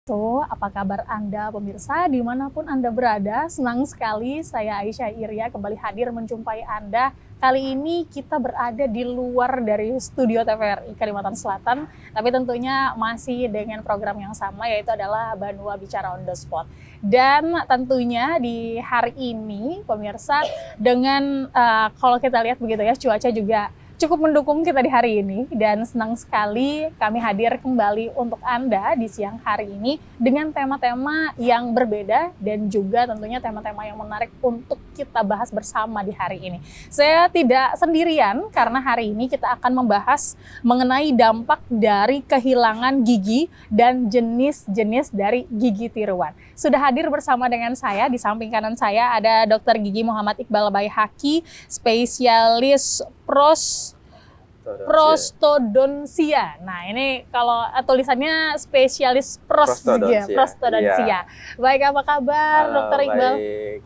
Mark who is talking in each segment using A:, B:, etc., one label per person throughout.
A: Apa kabar Anda pemirsa dimanapun Anda berada? Senang sekali saya Aisyah Iria kembali hadir menjumpai Anda. Kali ini kita berada di luar dari studio TVRI Kalimantan Selatan, tapi tentunya masih dengan program yang sama, yaitu adalah Banua Bicara on the Spot. Dan tentunya di hari ini pemirsa dengan kalau kita lihat begitu ya, cuaca juga cukup mendukung kita di hari ini, dan senang sekali kami hadir kembali untuk Anda di siang hari ini dengan tema-tema yang berbeda dan juga tentunya tema-tema yang menarik untuk kita bahas bersama di hari ini. Saya tidak sendirian karena hari ini kita akan membahas mengenai dampak dari kehilangan gigi dan jenis-jenis dari gigi tiruan. Sudah hadir bersama dengan saya, di samping kanan saya ada Dr. Gigi Muhammad Iqbal Baihaqi, spesialis prostodonsia. Nah, ini kalau tulisannya spesialis prostodonsia.
B: Iya.
A: Baik, apa kabar Dokter Iqbal?
B: Baik.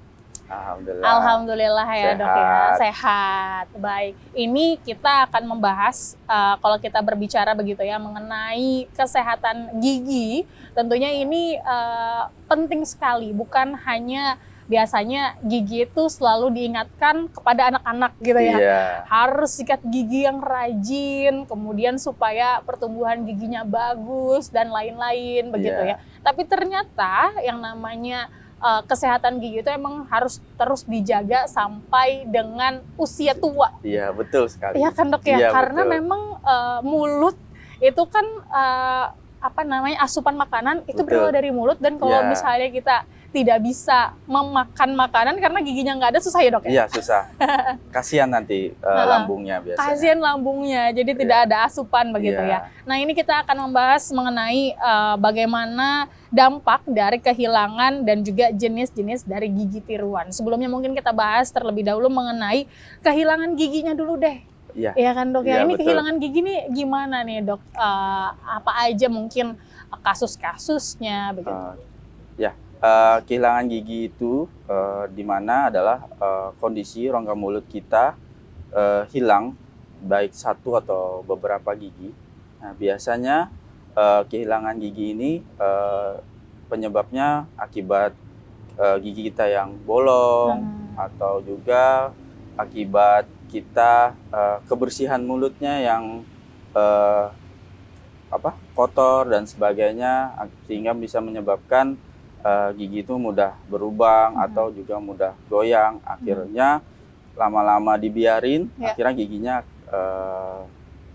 B: Alhamdulillah.
A: Alhamdulillah ya
B: Sehat.
A: Dok ya, sehat. Baik, ini kita akan membahas kalau kita berbicara begitu ya mengenai kesehatan gigi. Tentunya ini penting sekali, bukan hanya biasanya gigi itu selalu diingatkan kepada anak-anak gitu ya.
B: Iya.
A: Harus sikat gigi yang rajin, kemudian supaya pertumbuhan giginya bagus dan lain-lain begitu
B: Iya.
A: ya. Tapi ternyata yang namanya kesehatan gigi itu emang harus terus dijaga sampai dengan usia tua.
B: Iya, betul sekali.
A: Iya kan Dok ya,
B: Iya,
A: karena
B: betul.
A: memang mulut itu kan asupan makanan itu
B: Betul.
A: berawal dari mulut, dan kalau
B: Iya.
A: misalnya kita tidak bisa memakan makanan karena giginya nggak ada, susah ya Dok ya?
B: Iya, susah. Kasihan nanti lambungnya biasanya.
A: Kasihan lambungnya, jadi tidak ada asupan begitu
B: Iya.
A: ya. Nah, ini kita akan membahas mengenai bagaimana dampak dari kehilangan dan juga jenis-jenis dari gigi tiruan. Sebelumnya mungkin kita bahas terlebih dahulu mengenai kehilangan giginya dulu deh.
B: Iya.
A: Iya kan Dok ya,
B: Iya,
A: ini
B: betul.
A: kehilangan gigi nih gimana nih Dok? Apa aja mungkin kasus-kasusnya begitu?
B: Kehilangan gigi itu di mana adalah kondisi rongga mulut kita hilang, baik satu atau beberapa gigi. Nah, biasanya kehilangan gigi ini penyebabnya akibat gigi kita yang bolong, atau juga akibat kita kebersihan mulutnya yang kotor dan sebagainya, sehingga bisa menyebabkan gigi itu mudah berlubang atau juga mudah goyang. Akhirnya lama-lama dibiarin, akhirnya giginya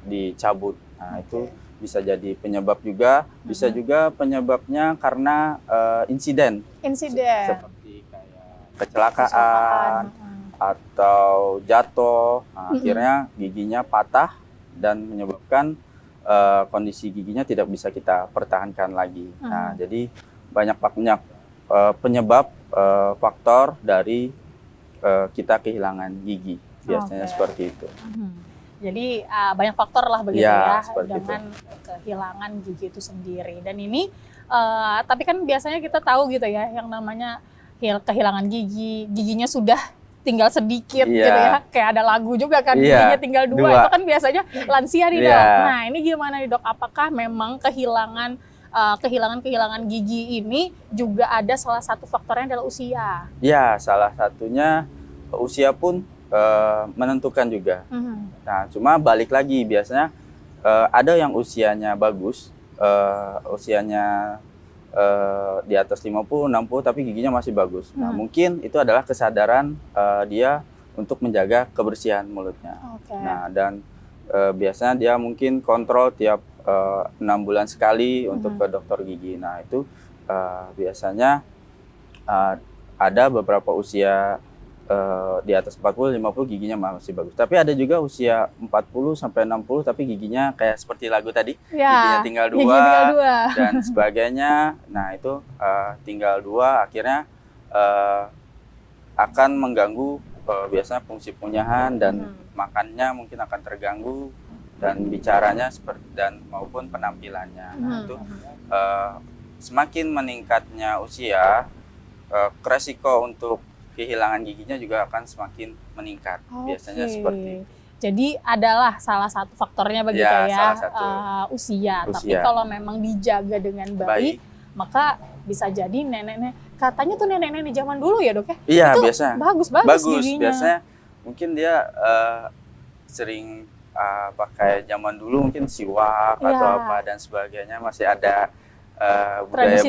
B: dicabut. Nah, itu bisa jadi penyebab juga. Bisa juga penyebabnya karena insiden seperti kayak kecelakaan atau jatuh. Nah, akhirnya giginya patah dan menyebabkan kondisi giginya tidak bisa kita pertahankan lagi. Nah, jadi banyak penyebab faktor dari kita kehilangan gigi, biasanya seperti itu.
A: Jadi banyak faktor lah begitu
B: Ya,
A: ya
B: seperti
A: dengan kehilangan gigi itu sendiri. Dan ini tapi kan biasanya kita tahu gitu ya, yang namanya kehilangan giginya sudah tinggal sedikit
B: Iya.
A: gitu ya. Kayak ada lagu juga kan,
B: Iya,
A: giginya tinggal dua.
B: dua.
A: Itu kan biasanya lansia nih
B: Iya.
A: Dok. Nah, ini gimana nih Dok? Apakah memang kehilangan gigi ini juga ada salah satu faktornya adalah usia?
B: Ya, salah satunya usia pun menentukan juga. Nah, cuma balik lagi, biasanya ada yang usianya bagus, usianya di atas 50, 60, tapi giginya masih bagus. Nah, mungkin itu adalah kesadaran dia untuk menjaga kebersihan mulutnya. Nah, dan biasanya dia mungkin kontrol tiap 6 bulan sekali untuk ke dokter gigi. Nah, itu biasanya ada beberapa usia di atas 40, 50 giginya masih bagus. Tapi ada juga usia 40 sampai 60 tapi giginya kayak seperti lagu tadi, giginya tinggal dua dan sebagainya. Nah, itu tinggal dua, akhirnya akan mengganggu biasanya fungsi penyahan dan makannya mungkin akan terganggu, dan bicaranya dan maupun penampilannya. Nah, itu semakin meningkatnya usia, resiko untuk kehilangan giginya juga akan semakin meningkat. Biasanya seperti itu.
A: Jadi adalah salah satu faktornya begitu ya,
B: salah satu.
A: usia. Tapi kalau memang dijaga dengan baik, maka bisa jadi katanya tuh nenek-nenek zaman dulu ya dok ya?
B: Iya,
A: itu
B: biasanya.
A: Bagus giginya.
B: Biasanya mungkin dia sering pakai zaman dulu mungkin siwak atau apa dan sebagainya, masih ada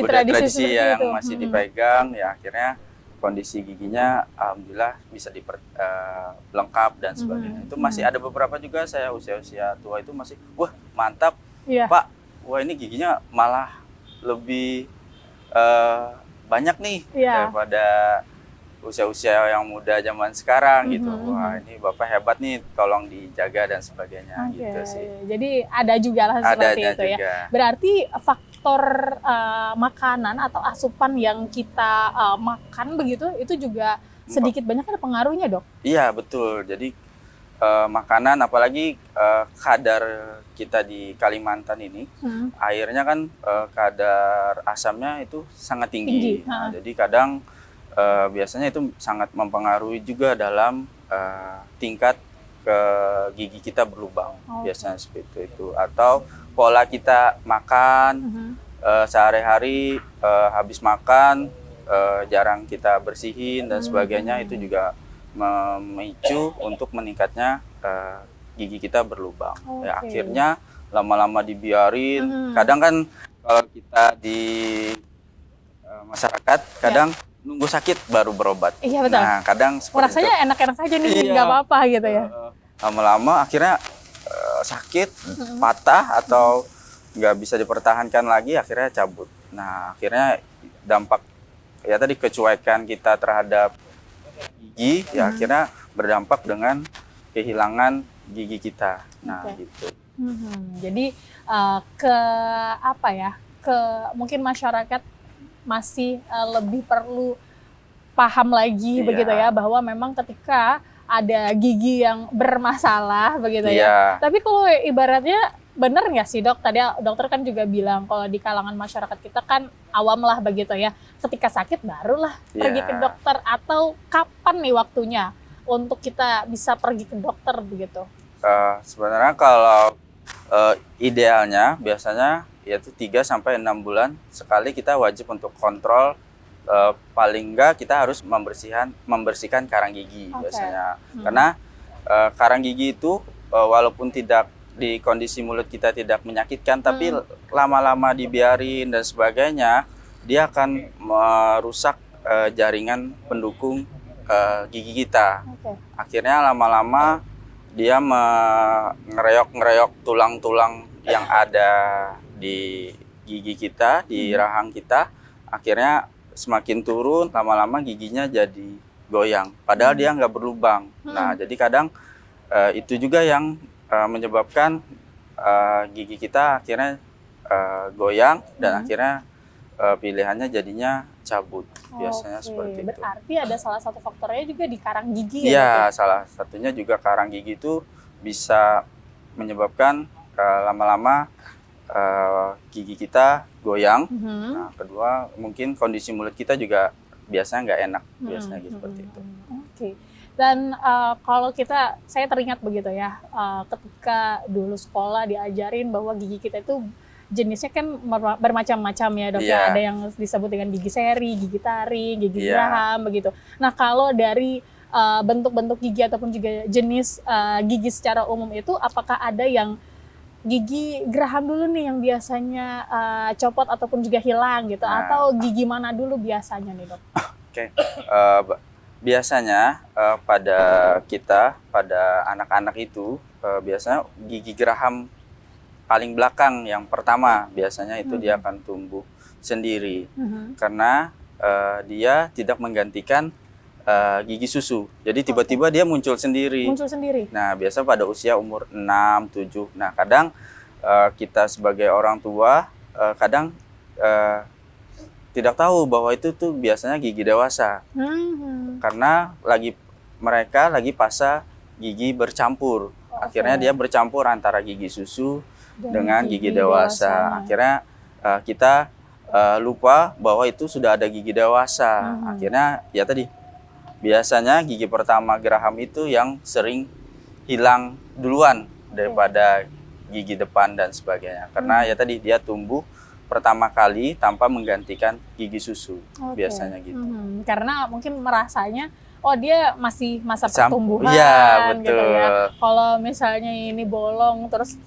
B: tradisi yang
A: itu
B: masih dipegang, ya akhirnya kondisi giginya alhamdulillah bisa lengkap dan sebagainya. Itu masih ada beberapa juga saya usia tua itu masih, wah mantap Pak, wah ini giginya malah lebih banyak nih daripada usia-usia yang muda zaman sekarang gitu. Wah ini Bapak hebat nih, tolong dijaga dan sebagainya gitu sih.
A: Jadi ada juga lah seperti itu juga. Ya. Berarti faktor makanan atau asupan yang kita makan begitu, itu juga sedikit banyak ada pengaruhnya dok? Iya
B: betul, jadi makanan apalagi kadar kita di Kalimantan ini, airnya kan kadar asamnya itu sangat tinggi. Nah, jadi kadang biasanya itu sangat mempengaruhi juga dalam tingkat ke gigi kita berlubang, biasanya seperti itu. Atau pola kita makan sehari-hari, habis makan jarang kita bersihin dan sebagainya, itu juga memicu untuk meningkatnya gigi kita berlubang. Ya, akhirnya lama-lama dibiarin. Kadang kan kalau kita di masyarakat kadang nunggu sakit baru berobat.
A: Iya betul.
B: Nah kadang
A: rasanya enak-enak aja nih, nggak apa-apa gitu ya.
B: Lama-lama akhirnya sakit, patah atau nggak bisa dipertahankan lagi, akhirnya cabut. Nah akhirnya dampak ya tadi kecuekan kita terhadap gigi, ya akhirnya berdampak dengan kehilangan gigi kita. Nah gitu.
A: Jadi mungkin masyarakat masih lebih perlu paham lagi begitu ya, bahwa memang ketika ada gigi yang bermasalah begitu ya. Tapi kalau ibaratnya benar nggak sih dok? Tadi dokter kan juga bilang kalau di kalangan masyarakat kita kan awam lah begitu ya. Ketika sakit barulah pergi ke dokter, atau kapan nih waktunya untuk kita bisa pergi ke dokter begitu?
B: Sebenarnya kalau idealnya biasanya yaitu 3-6 bulan sekali kita wajib untuk kontrol, paling enggak kita harus membersihkan karang gigi biasanya. Karena karang gigi itu walaupun tidak di kondisi mulut kita tidak menyakitkan, tapi lama-lama dibiarin dan sebagainya, dia akan merusak jaringan pendukung gigi kita. Akhirnya lama-lama dia ngereok tulang-tulang yang ada di gigi kita, di rahang kita, akhirnya semakin turun, lama-lama giginya jadi goyang, padahal dia nggak berlubang. Nah, jadi kadang itu juga yang menyebabkan gigi kita akhirnya goyang dan akhirnya pilihannya jadinya cabut. Biasanya seperti itu.
A: Berarti ada salah satu faktornya juga di karang gigi ya?
B: Iya, salah satunya juga karang gigi itu bisa menyebabkan lama-lama gigi kita goyang. Nah, kedua mungkin kondisi mulut kita juga biasanya nggak enak, biasanya gitu, seperti itu.
A: Dan kalau saya teringat begitu ya, ketika dulu sekolah diajarin bahwa gigi kita itu jenisnya kan bermacam-macam ya dok ya. Ada yang disebut dengan gigi seri, gigi taring, gigi geraham begitu. Nah kalau dari bentuk-bentuk gigi ataupun juga jenis gigi secara umum itu, apakah ada yang gigi geraham dulu nih yang biasanya copot ataupun juga hilang gitu, atau gigi mana dulu biasanya nih dok?
B: Biasanya pada anak-anak itu biasanya gigi geraham paling belakang yang pertama biasanya itu dia akan tumbuh sendiri karena dia tidak menggantikan gigi susu. Jadi tiba-tiba dia muncul sendiri. Nah, biasa pada usia umur 6, 7. Nah, kadang kita sebagai orang tua kadang tidak tahu bahwa itu tuh biasanya gigi dewasa. Karena mereka lagi fase gigi bercampur. Akhirnya dia bercampur antara gigi susu dengan gigi dewasa. Akhirnya kita lupa bahwa itu sudah ada gigi dewasa. Akhirnya ya tadi biasanya gigi pertama geraham itu yang sering hilang duluan daripada gigi depan dan sebagainya. Karena ya tadi dia tumbuh pertama kali tanpa menggantikan gigi susu.
A: Oke.
B: Biasanya gitu.
A: Karena mungkin merasanya oh dia masih masa pertumbuhan
B: Iya,
A: gitu
B: betul.
A: ya. Kalau misalnya ini bolong terus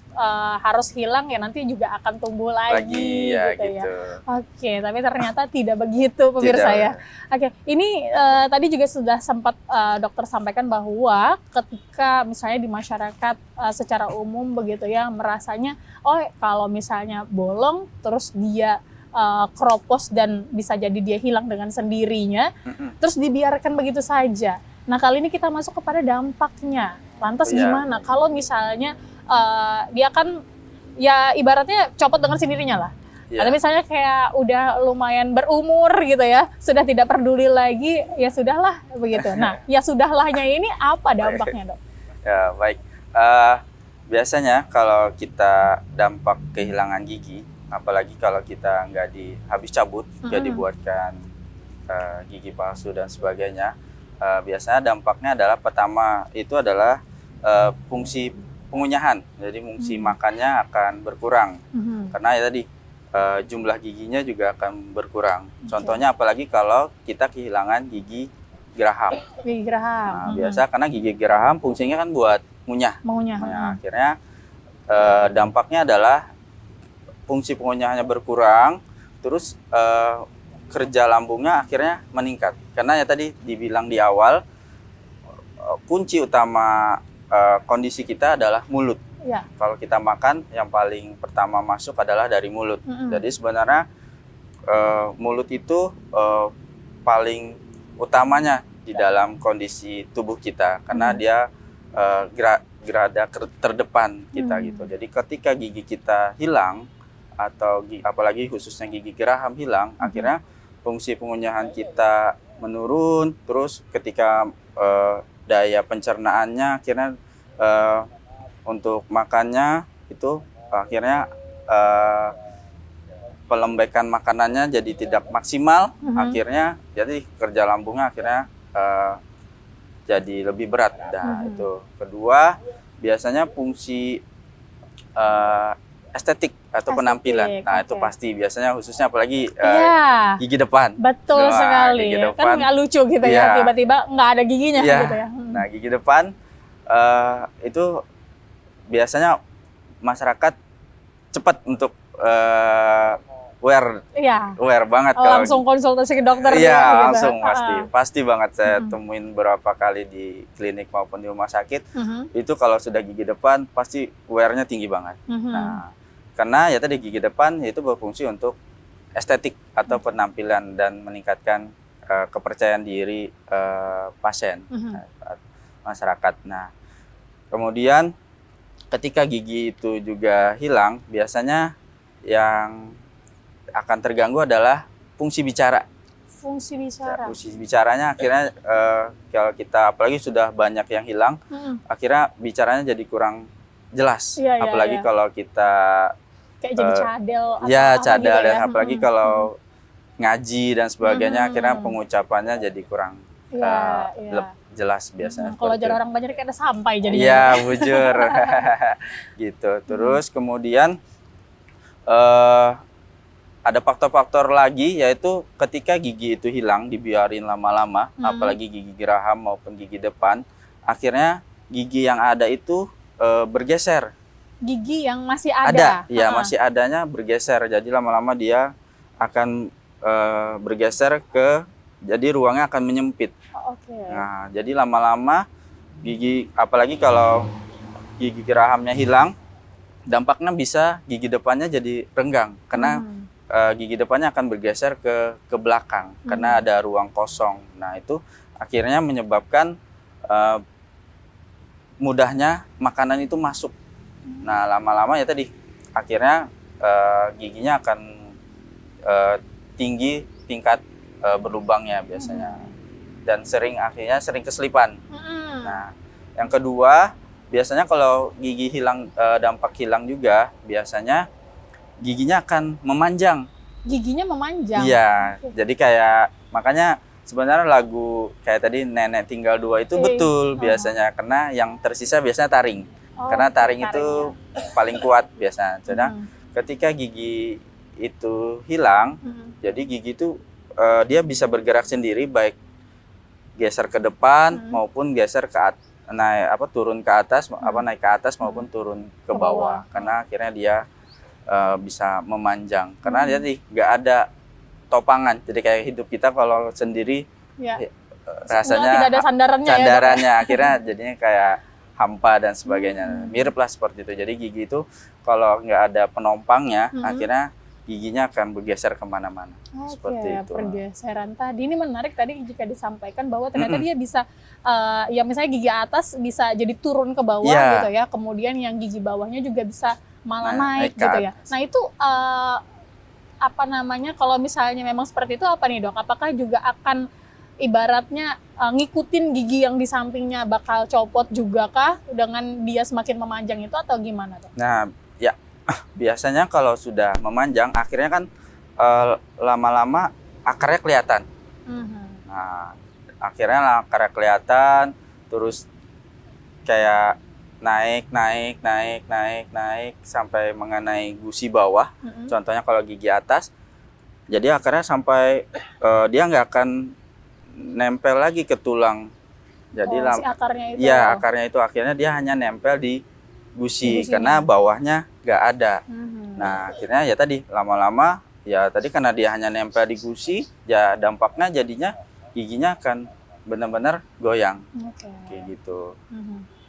A: harus hilang ya nanti juga akan tumbuh lagi
B: Ya,
A: gitu ya.
B: gitu.
A: Oke, tapi ternyata tidak begitu pemirsa
B: Tidak.
A: ya. Oke, ini tadi juga sudah sempat dokter sampaikan bahwa ketika misalnya di masyarakat secara umum begitu ya merasanya oh kalau misalnya bolong terus dia keropos dan bisa jadi dia hilang dengan sendirinya, terus dibiarkan begitu saja. Nah kali ini kita masuk kepada dampaknya. Lantas gimana kalau misalnya dia kan ya ibaratnya copot dengan sendirinya lah. Atau misalnya kayak udah lumayan berumur gitu ya, sudah tidak peduli lagi, ya sudahlah begitu. Nah ya sudahlahnya ini apa dampaknya dok?
B: Ya baik. Biasanya kalau kita dampak kehilangan gigi, apalagi kalau kita habis cabut, nggak dibuatkan gigi palsu dan sebagainya, biasanya dampaknya adalah pertama itu adalah fungsi pengunyahan, jadi fungsi makannya akan berkurang, karena ya tadi jumlah giginya juga akan berkurang. Contohnya apalagi kalau kita kehilangan gigi geraham.
A: Gigi geraham.
B: Nah, biasa karena gigi geraham fungsinya kan buat ngunyah. Nah, akhirnya dampaknya adalah fungsi pengunyahannya berkurang, terus kerja lambungnya akhirnya meningkat. Karena ya tadi dibilang di awal, kunci utama kondisi kita adalah mulut.
A: Ya.
B: Kalau kita makan, yang paling pertama masuk adalah dari mulut. Jadi sebenarnya mulut itu paling utamanya di dalam kondisi tubuh kita, karena dia gerada terdepan kita gitu. Jadi ketika gigi kita hilang, atau apalagi khususnya gigi geraham hilang, akhirnya fungsi pengunyahan kita menurun, terus ketika daya pencernaannya akhirnya untuk makannya itu akhirnya pelembekan makanannya jadi tidak maksimal, akhirnya jadi kerja lambungnya akhirnya jadi lebih berat. Nah itu kedua, biasanya fungsi estetik atau penampilan. Nah itu pasti biasanya khususnya apalagi gigi depan.
A: Betul sekali.
B: Gigi depan,
A: kan nggak lucu gitu ya tiba-tiba nggak ada giginya gitu ya.
B: Nah gigi depan itu biasanya masyarakat cepat untuk aware banget.
A: Langsung konsultasi ke dokter.
B: Iya langsung pasti banget. Saya temuin berapa kali di klinik maupun di rumah sakit, itu kalau sudah gigi depan pasti aware-nya tinggi banget. Nah karena ya tadi gigi depan itu berfungsi untuk estetik atau penampilan dan meningkatkan kepercayaan diri pasien, masyarakat. Nah kemudian ketika gigi itu juga hilang, biasanya yang akan terganggu adalah fungsi bicara.
A: Fungsi bicara.
B: Fungsi bicaranya akhirnya kalau kita apalagi sudah banyak yang hilang, akhirnya bicaranya jadi kurang jelas. Apalagi kalau kita
A: kayak jadi cadel.
B: Cadel gitu dan apalagi kalau ngaji dan sebagainya, akhirnya pengucapannya jadi kurang jelas biasanya.
A: Kalau jalan orang banyak kayak ada sampai jadinya.
B: Iya, bujur. Gitu. Terus kemudian ada faktor-faktor lagi, yaitu ketika gigi itu hilang dibiarin lama-lama, apalagi gigi geraham maupun gigi depan, akhirnya gigi yang ada itu bergeser.
A: Gigi yang masih ada?
B: Ya masih adanya bergeser, jadi lama-lama dia akan bergeser jadi ruangnya akan menyempit. Nah jadi lama-lama gigi, apalagi kalau gigi gerahamnya hilang, dampaknya bisa gigi depannya jadi renggang, karena gigi depannya akan bergeser ke belakang karena ada ruang kosong. Nah itu akhirnya menyebabkan mudahnya makanan itu masuk. Nah lama-lama ya tadi akhirnya giginya akan tinggi tingkat berlubangnya biasanya, dan akhirnya sering keselipan. Nah yang kedua, biasanya kalau gigi hilang, dampak hilang juga biasanya giginya akan memanjang.
A: Giginya memanjang?
B: Iya, jadi kayak makanya sebenarnya lagu kayak tadi Nenek Tinggal Dua itu betul biasanya, karena yang tersisa biasanya taring. Karena taring itu paling kuat biasanya. Jadi ketika gigi itu hilang, jadi gigi itu dia bisa bergerak sendiri, baik geser ke depan maupun geser ke turun ke atas, naik ke atas maupun turun ke bawah. Karena akhirnya dia bisa memanjang. Karena jadi nggak ada topangan. Jadi kayak hidup kita kalau sendiri rasanya
A: tidak ada sandarannya.
B: Akhirnya jadinya kayak hampa dan sebagainya. Mirip lah seperti itu. Jadi gigi itu kalau nggak ada penompangnya, akhirnya giginya akan bergeser kemana-mana. Seperti itu.
A: Pergeseran tadi ini menarik tadi jika disampaikan bahwa ternyata dia bisa ya misalnya gigi atas bisa jadi turun ke bawah gitu ya. Kemudian yang gigi bawahnya juga bisa malah naik gitu ya. Nah itu apa namanya, kalau misalnya memang seperti itu apa nih dok? Apakah juga akan ibaratnya ngikutin gigi yang di sampingnya bakal copot juga kah dengan dia semakin memanjang itu atau gimana dok?
B: Nah ya biasanya kalau sudah memanjang akhirnya kan lama-lama akarnya kelihatan. Nah akhirnya akarnya kelihatan, terus kayak naik sampai mengenai gusi bawah. Contohnya kalau gigi atas, jadi akarnya sampai dia nggak akan nempel lagi ke tulang. Jadi
A: si akarnya itu.
B: Ya akarnya itu akhirnya dia hanya nempel di gusi karena bawahnya nggak ada. Nah akhirnya ya tadi lama-lama ya tadi karena dia hanya nempel di gusi, ya dampaknya jadinya giginya akan benar-benar goyang. Kayak gitu.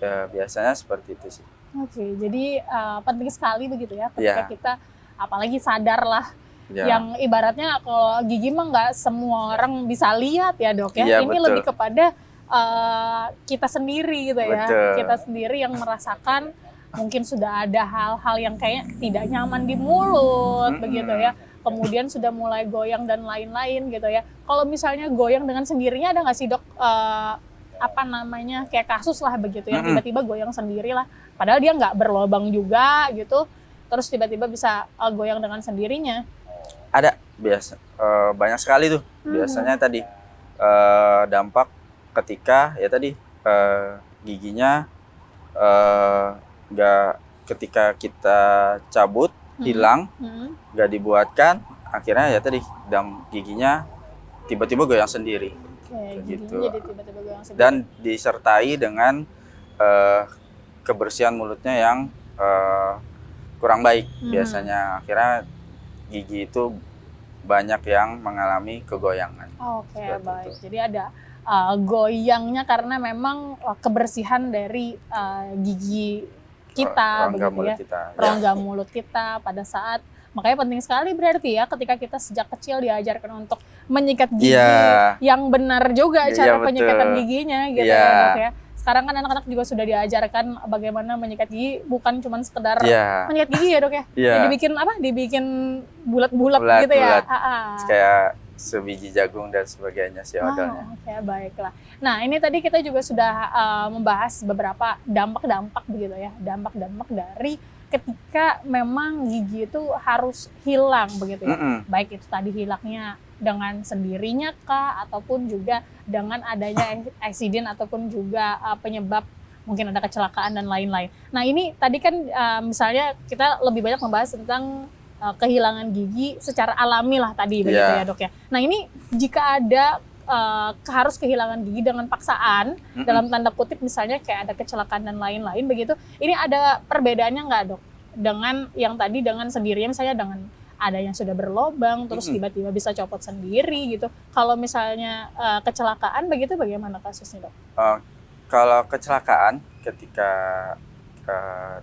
B: Ya, biasanya seperti itu sih.
A: Jadi penting sekali begitu ya ketika kita apalagi sadar lah yang ibaratnya kalau gigi mah nggak semua orang bisa lihat ya dok ya. Ini betul. Lebih kepada kita sendiri gitu ya. Betul. Kita sendiri yang merasakan mungkin sudah ada hal-hal yang kayak tidak nyaman di mulut begitu ya. Kemudian sudah mulai goyang dan lain-lain gitu ya. Kalau misalnya goyang dengan sendirinya ada nggak sih dok? Apa namanya kayak kasus lah begitu ya, tiba-tiba goyang sendiri lah padahal dia nggak berlobang juga gitu, terus tiba-tiba bisa goyang dengan sendirinya.
B: Ada banyak sekali tuh biasanya tadi dampak ketika ya tadi giginya ketika kita cabut hilang, nggak dibuatkan, akhirnya ya tadi giginya tiba-tiba goyang sendiri. Gitu.
A: Jadi tiba-tiba goyang sendiri.
B: Dan disertai dengan kebersihan mulutnya yang kurang baik biasanya, akhirnya gigi itu banyak yang mengalami kegoyangan.
A: Baik. Jadi ada goyangnya karena memang kebersihan dari gigi kita begitu ya, rongga mulut kita pada saat. Makanya penting sekali berarti ya ketika kita sejak kecil diajarkan untuk menyikat gigi yang benar juga cara penyikatan giginya gitu ya dok ya. Sekarang kan anak-anak juga sudah diajarkan bagaimana menyikat gigi, bukan cuma sekedar menyikat gigi ya dok ya. Dibikin bulat-bulat gitu ya.
B: Kayak sebiji jagung dan sebagainya sih odolnya.
A: Baiklah. Nah ini tadi kita juga sudah membahas beberapa dampak-dampak begitu ya. Dampak-dampak dari ketika memang gigi itu harus hilang begitu ya. Baik itu tadi hilangnya dengan sendirinya kah ataupun juga dengan adanya accident ataupun juga penyebab mungkin ada kecelakaan dan lain-lain. Nah ini tadi kan misalnya kita lebih banyak membahas tentang kehilangan gigi secara alami lah tadi begitu ya dok ya. Nah ini jika ada harus kehilangan gigi dengan paksaan dalam tanda kutip misalnya kayak ada kecelakaan dan lain-lain begitu, ini ada perbedaannya nggak dok dengan yang tadi dengan sendirinya misalnya dengan ada yang sudah berlobang terus tiba-tiba bisa copot sendiri gitu, kalau misalnya kecelakaan begitu bagaimana kasusnya dok?
B: Kalau kecelakaan ketika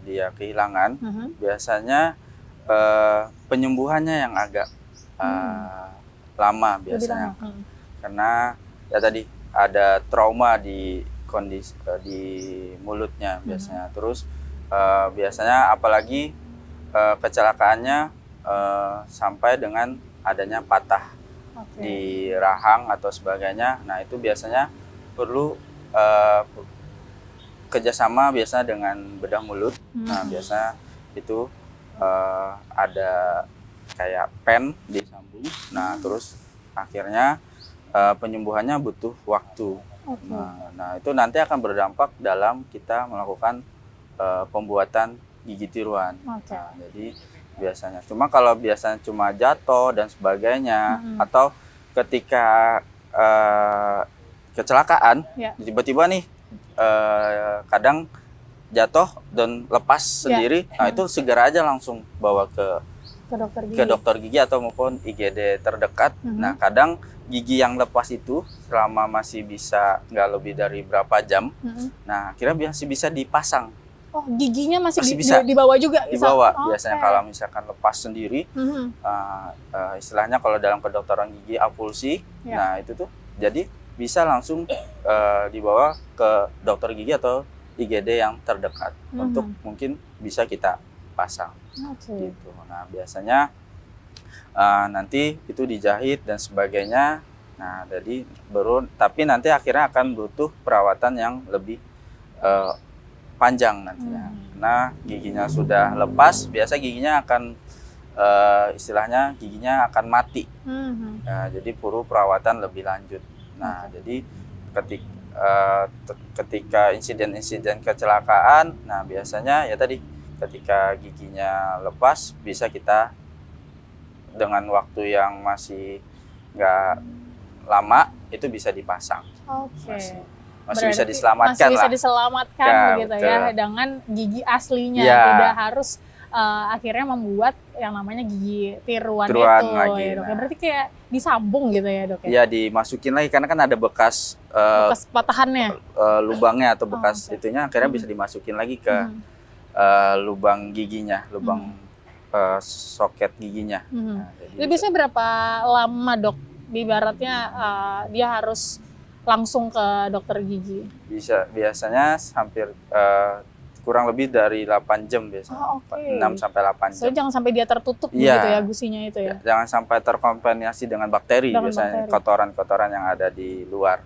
B: dia kehilangan biasanya penyembuhannya yang agak lama biasanya. Karena ya tadi ada trauma di kondisi di mulutnya biasanya. Terus biasanya apalagi kecelakaannya sampai dengan adanya patah di rahang atau sebagainya. Nah itu biasanya perlu kerjasama biasanya dengan bedah mulut. Nah biasanya itu ada kayak pen disambung. Nah terus akhirnya penyembuhannya butuh waktu. Nah itu nanti akan berdampak dalam kita melakukan pembuatan gigi tiruan. Nah, jadi biasanya. Cuma kalau biasanya cuma jatuh dan sebagainya, atau ketika kecelakaan, tiba-tiba nih kadang jatuh dan lepas sendiri, nah itu segera aja langsung bawa ke dokter gigi atau maupun IGD terdekat. Nah kadang gigi yang lepas itu selama masih bisa nggak lebih dari berapa jam, nah akhirnya masih bisa dipasang.
A: Oh, giginya masih
B: bisa
A: dibawa juga?
B: Dibawa, biasanya kalau misalkan lepas sendiri, istilahnya kalau dalam kedokteran gigi avulsi, nah itu tuh jadi bisa langsung dibawa ke dokter gigi atau IGD yang terdekat untuk mungkin bisa kita pasang. Gitu. Nah biasanya nanti itu dijahit dan sebagainya. Nah jadi tapi nanti akhirnya akan butuh perawatan yang lebih panjang nantinya. Karena giginya sudah lepas, biasa giginya akan istilahnya giginya akan mati. Nah, jadi perlu perawatan lebih lanjut. Nah jadi ketika insiden-insiden kecelakaan, nah biasanya ya tadi ketika giginya lepas bisa kita dengan waktu yang masih nggak lama itu bisa dipasang. Masih bisa diselamatkan.
A: Masih bisa diselamatkan ya, begitu betul. Ya dengan gigi aslinya, tidak harus akhirnya membuat yang namanya gigi tiruan itu lagi, ya dok. Nah. Berarti kayak disambung gitu ya dok?
B: Iya, dimasukin lagi karena kan ada bekas
A: patahannya,
B: lubangnya atau bekas itunya, akhirnya bisa dimasukin lagi ke lubang giginya, lubang soket giginya. Nah,
A: jadi biasanya berapa lama dok? Ibaratnya dia harus langsung ke dokter gigi?
B: Biasanya hampir kurang lebih dari 8 jam biasanya. 6 sampai 8 jam.
A: So, jangan sampai dia tertutup begitu ya gusinya itu ya.
B: Jangan sampai terkontaminasi dengan bakteri biasanya, kotoran-kotoran yang ada di luar.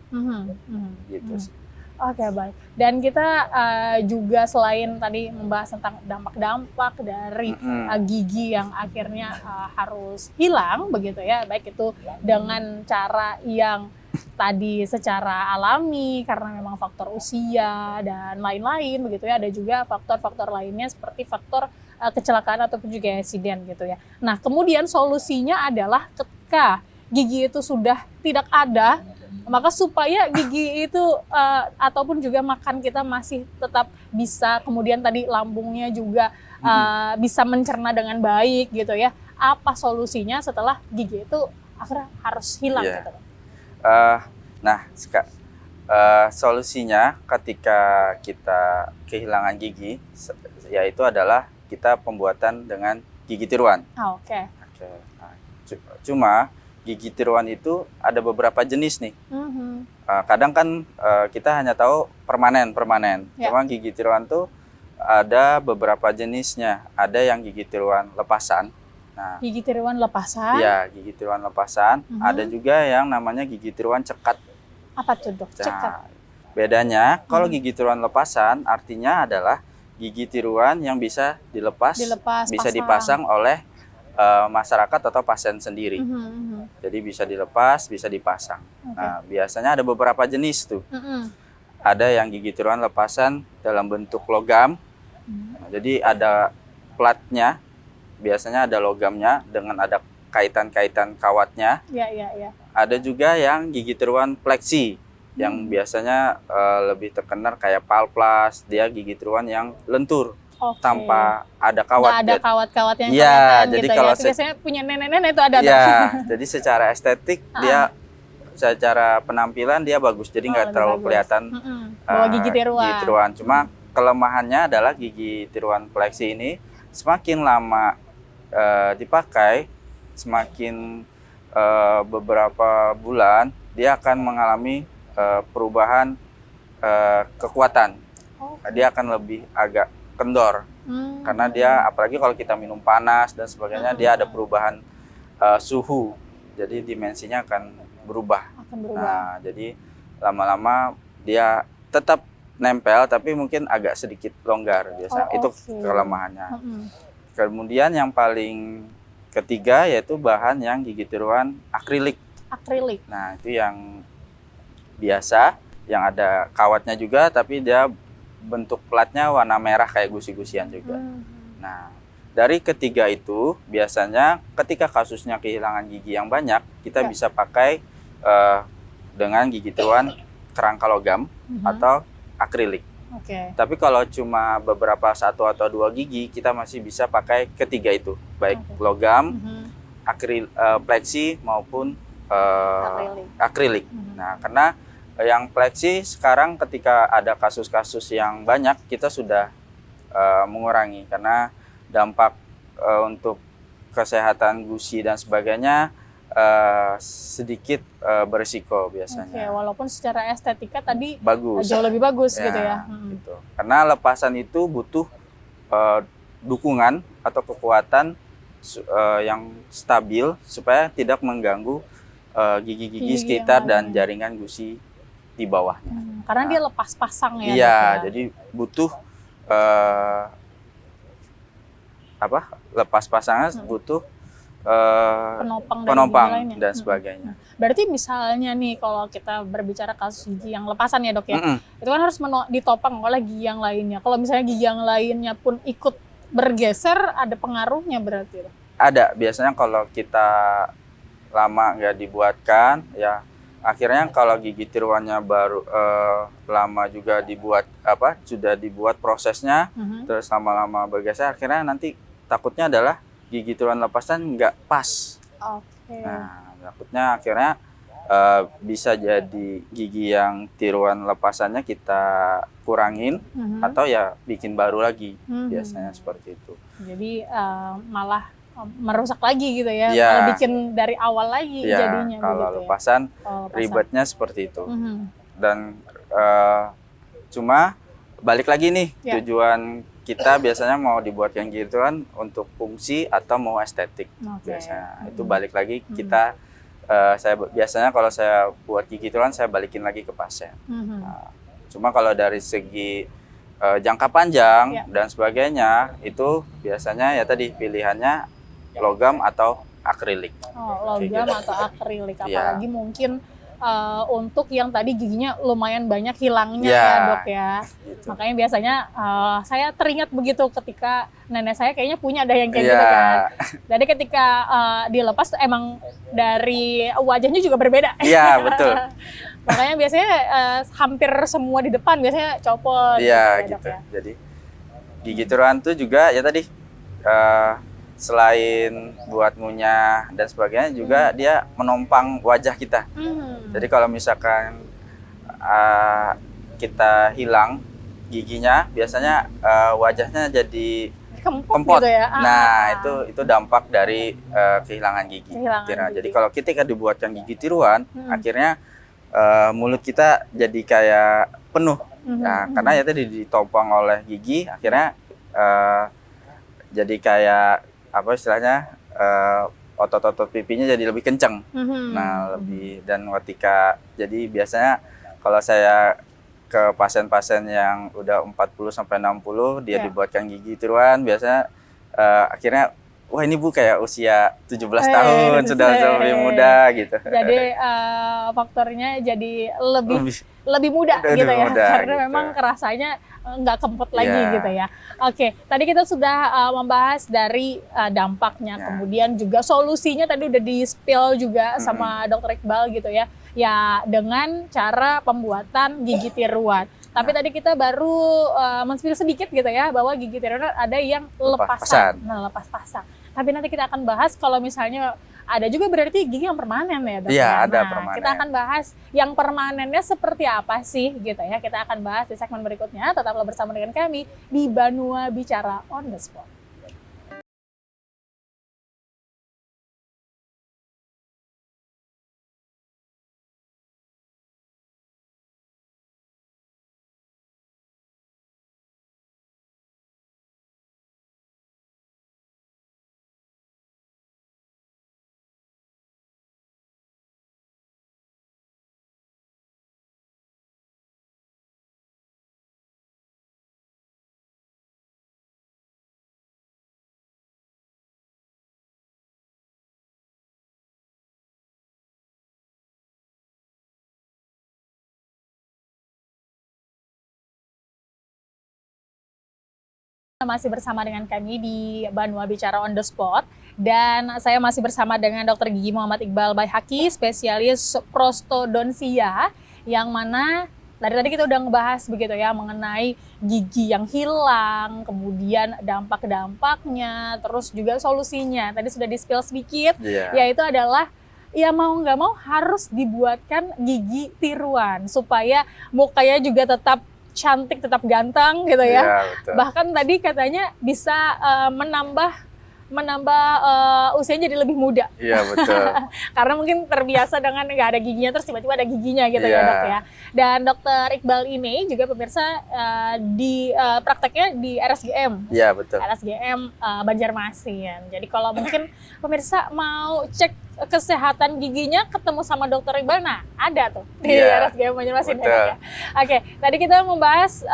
B: Gitu sih.
A: Oke, baik. Dan kita juga selain tadi membahas tentang dampak-dampak dari gigi yang akhirnya harus hilang begitu ya, baik itu dengan cara yang tadi secara alami karena memang faktor usia dan lain-lain begitu ya, ada juga faktor-faktor lainnya seperti faktor kecelakaan ataupun juga insiden gitu ya. Nah, kemudian solusinya adalah ketika gigi itu sudah tidak ada, maka supaya gigi itu ataupun juga makan kita masih tetap bisa, kemudian tadi lambungnya juga bisa mencerna dengan baik gitu ya. Apa solusinya setelah gigi itu akhirnya harus hilang gitu?
B: Solusinya ketika kita kehilangan gigi, yaitu adalah kita pembuatan dengan gigi tiruan. Nah, cuma gigi tiruan itu ada beberapa jenis nih. Kadang kan kita hanya tahu permanen. Cuma gigi tiruan tuh ada beberapa jenisnya. Ada yang gigi tiruan lepasan. Nah,
A: gigi tiruan lepasan?
B: Iya, gigi tiruan lepasan. Ada juga yang namanya gigi tiruan cekat.
A: Apa tuh dok? Cekat?
B: Bedanya, kalau gigi tiruan lepasan artinya adalah gigi tiruan yang bisa dilepas bisa dipasang oleh masyarakat atau pasien sendiri. Jadi bisa dilepas, bisa dipasang. Nah, biasanya ada beberapa jenis tuh. Ada yang gigi tiruan lepasan dalam bentuk logam. Nah, jadi ada platnya. Biasanya ada logamnya dengan ada kaitan-kaitan kawatnya. Ada juga yang gigi tiruan fleksi yang biasanya lebih terkenal kayak Palplas. Dia gigi tiruan yang lentur tanpa ada kawat.
A: Nggak ada kawat-kawatnya.
B: Jadi
A: gitu
B: kalau
A: biasanya punya nenek-nenek itu ada.
B: Jadi secara estetik dia, secara penampilan dia bagus. Jadi nggak terlalu kelihatan
A: bahwa gigi tiruan.
B: Cuma kelemahannya adalah gigi tiruan fleksi ini semakin lama dipakai, semakin beberapa bulan dia akan mengalami perubahan kekuatan. Dia akan lebih agak kendor karena dia, apalagi kalau kita minum panas dan sebagainya, dia ada perubahan suhu, jadi dimensinya akan berubah. Nah, jadi lama-lama dia tetap nempel tapi mungkin agak sedikit longgar biasanya. Itu kelemahannya. Kemudian yang paling ketiga yaitu bahan yang gigi tiruan akrilik. Nah, itu yang biasa, yang ada kawatnya juga, tapi dia bentuk platnya warna merah kayak gusi-gusian juga. Nah, dari ketiga itu biasanya ketika kasusnya kehilangan gigi yang banyak, kita bisa pakai dengan gigi tiruan kerangka logam atau akrilik. Tapi kalau cuma beberapa 1 atau 2 gigi, kita masih bisa pakai ketiga itu, baik logam, plexi maupun akrilik. Nah, karena yang plexi sekarang ketika ada kasus-kasus yang banyak, kita sudah mengurangi karena dampak untuk kesehatan gusi dan sebagainya sedikit berisiko biasanya.
A: Walaupun secara estetika tadi
B: bagus,
A: jauh lebih bagus gitu ya.
B: Gitu. Karena lepasan itu butuh dukungan atau kekuatan yang stabil supaya tidak mengganggu gigi-gigi sekitar dan jaringan gusi di bawahnya.
A: Karena dia lepas pasang ya.
B: Iya, jadi butuh lepas pasangnya butuh penopang dan sebagainya.
A: Berarti misalnya nih kalau kita berbicara kasus gigi yang lepasan ya dok ya, itu kan harus ditopang oleh gigi yang lainnya. Kalau misalnya gigi yang lainnya pun ikut bergeser, ada pengaruhnya berarti?
B: Ada, biasanya kalau kita lama nggak dibuatkan, ya akhirnya kalau gigi tiruannya baru lama juga dibuat sudah dibuat prosesnya, terus lama-lama bergeser, akhirnya nanti takutnya adalah gigi tiruan lepasan nggak pas. Nah, takutnya akhirnya bisa jadi gigi yang tiruan lepasannya kita kurangin atau ya bikin baru lagi, biasanya seperti itu.
A: Jadi malah merusak lagi gitu ya, malah bikin dari awal lagi jadinya.
B: Kalau lepasan ribetnya seperti itu. Dan cuma balik lagi nih, tujuan kita biasanya mau dibuat yang gitu kan untuk fungsi atau mau estetik. Biasanya itu balik lagi kita saya biasanya kalau saya buat gigi tiruan saya balikin lagi ke pasien. Nah, cuma kalau dari segi jangka panjang dan sebagainya itu biasanya ya tadi pilihannya logam atau akrilik.
A: Logam atau akrilik, apalagi mungkin untuk yang tadi giginya lumayan banyak hilangnya ya dok ya. Gitu. Makanya biasanya saya teringat begitu ketika nenek saya kayaknya punya ada yang kayak gitu kan. Jadi ketika dilepas emang dari wajahnya juga berbeda.
B: Iya betul.
A: Makanya biasanya hampir semua di depan biasanya copot.
B: Iya gitu. Ya. Jadi gigi tiruan tuh juga ya tadi selain buat ngunyah dan sebagainya juga dia menompang wajah kita. Jadi kalau misalkan kita hilang giginya, biasanya wajahnya jadi kempot. Gitu ya? Nah itu dampak dari kehilangan gigi. Jadi kalau ketika dibuatkan gigi tiruan, akhirnya mulut kita jadi kayak penuh. Nah, karena ya tadi ditopang oleh gigi, akhirnya jadi kayak apa istilahnya otot-otot pipinya jadi lebih kencang. Nah, lebih dan ketika jadi biasanya kalau saya ke pasien-pasien yang udah 40 sampai 60 dia dibuatkan gigi tiruan biasanya akhirnya wah ini Bu kayak usia 17 tahun sudah lebih muda gitu.
A: Jadi faktornya jadi lebih muda gitu ya. Karena gitu. Memang kerasanya nggak kempot lagi gitu ya. Oke, tadi kita sudah membahas dari dampaknya, kemudian juga solusinya tadi udah di-spill juga sama Dr. Iqbal gitu ya. Ya dengan cara pembuatan gigi tiruan. Tapi tadi kita baru men-spill sedikit gitu ya bahwa gigi tiruan ada yang lepasan. Lepas pasang. Tapi nanti kita akan bahas kalau misalnya ada juga berarti gigi yang permanen ya dok?
B: Iya, ada permanen.
A: Kita akan bahas yang permanennya seperti apa sih gitu ya. Kita akan bahas di segmen berikutnya. Tetaplah bersama dengan kami di Banua Bicara on the Spot. Masih bersama dengan kami di Banua Bicara on the Spot, dan saya masih bersama dengan Dr. Gigi Muhammad Iqbal Baihaqi, spesialis prostodonsia, yang mana dari tadi kita udah ngebahas begitu ya mengenai gigi yang hilang, kemudian dampak-dampaknya, terus juga solusinya. Tadi sudah di-spill sedikit, yaitu adalah ya mau nggak mau harus dibuatkan gigi tiruan supaya mukanya juga tetap cantik, tetap ganteng gitu ya.
B: Betul.
A: Bahkan tadi katanya bisa menambah usianya jadi lebih muda.
B: Iya, betul.
A: Karena mungkin terbiasa dengan nggak ada giginya, terus tiba-tiba ada giginya gitu ya dok ya. Dan Dokter Iqbal ini juga pemirsa di prakteknya di RSGM.
B: Iya, betul.
A: RSGM Banjarmasin. Jadi kalau mungkin pemirsa mau cek kesehatan giginya, ketemu sama Dokter Iqbal, nah ada tuh di RSGM Banjarmasin. Ya. Oke, tadi kita membahas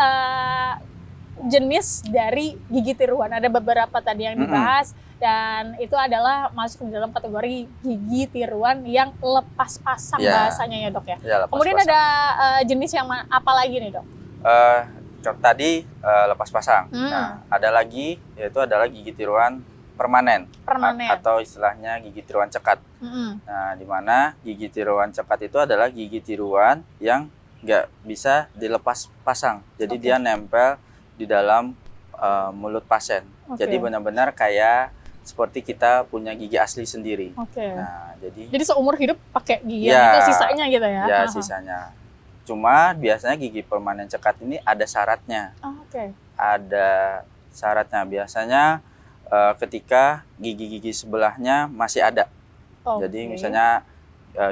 A: jenis dari gigi tiruan. Ada beberapa tadi yang dibahas, dan itu adalah masuk di dalam kategori gigi tiruan yang lepas pasang bahasanya ya dok ya. Kemudian pasang. Ada jenis yang apa lagi nih dok?
B: Tadi lepas pasang. Nah, ada lagi, yaitu adalah gigi tiruan permanen. Atau istilahnya gigi tiruan cekat. Nah, di mana gigi tiruan cekat itu adalah gigi tiruan yang nggak bisa dilepas pasang. Jadi dia nempel di dalam mulut pasien. Jadi benar-benar kayak seperti kita punya gigi asli sendiri. Nah, jadi
A: seumur hidup pakai gigi yang itu sisanya gitu ya?
B: Ya, sisanya. Cuma biasanya gigi permanen cekat ini ada syaratnya. Ada syaratnya. Biasanya ketika gigi-gigi sebelahnya masih ada. Jadi misalnya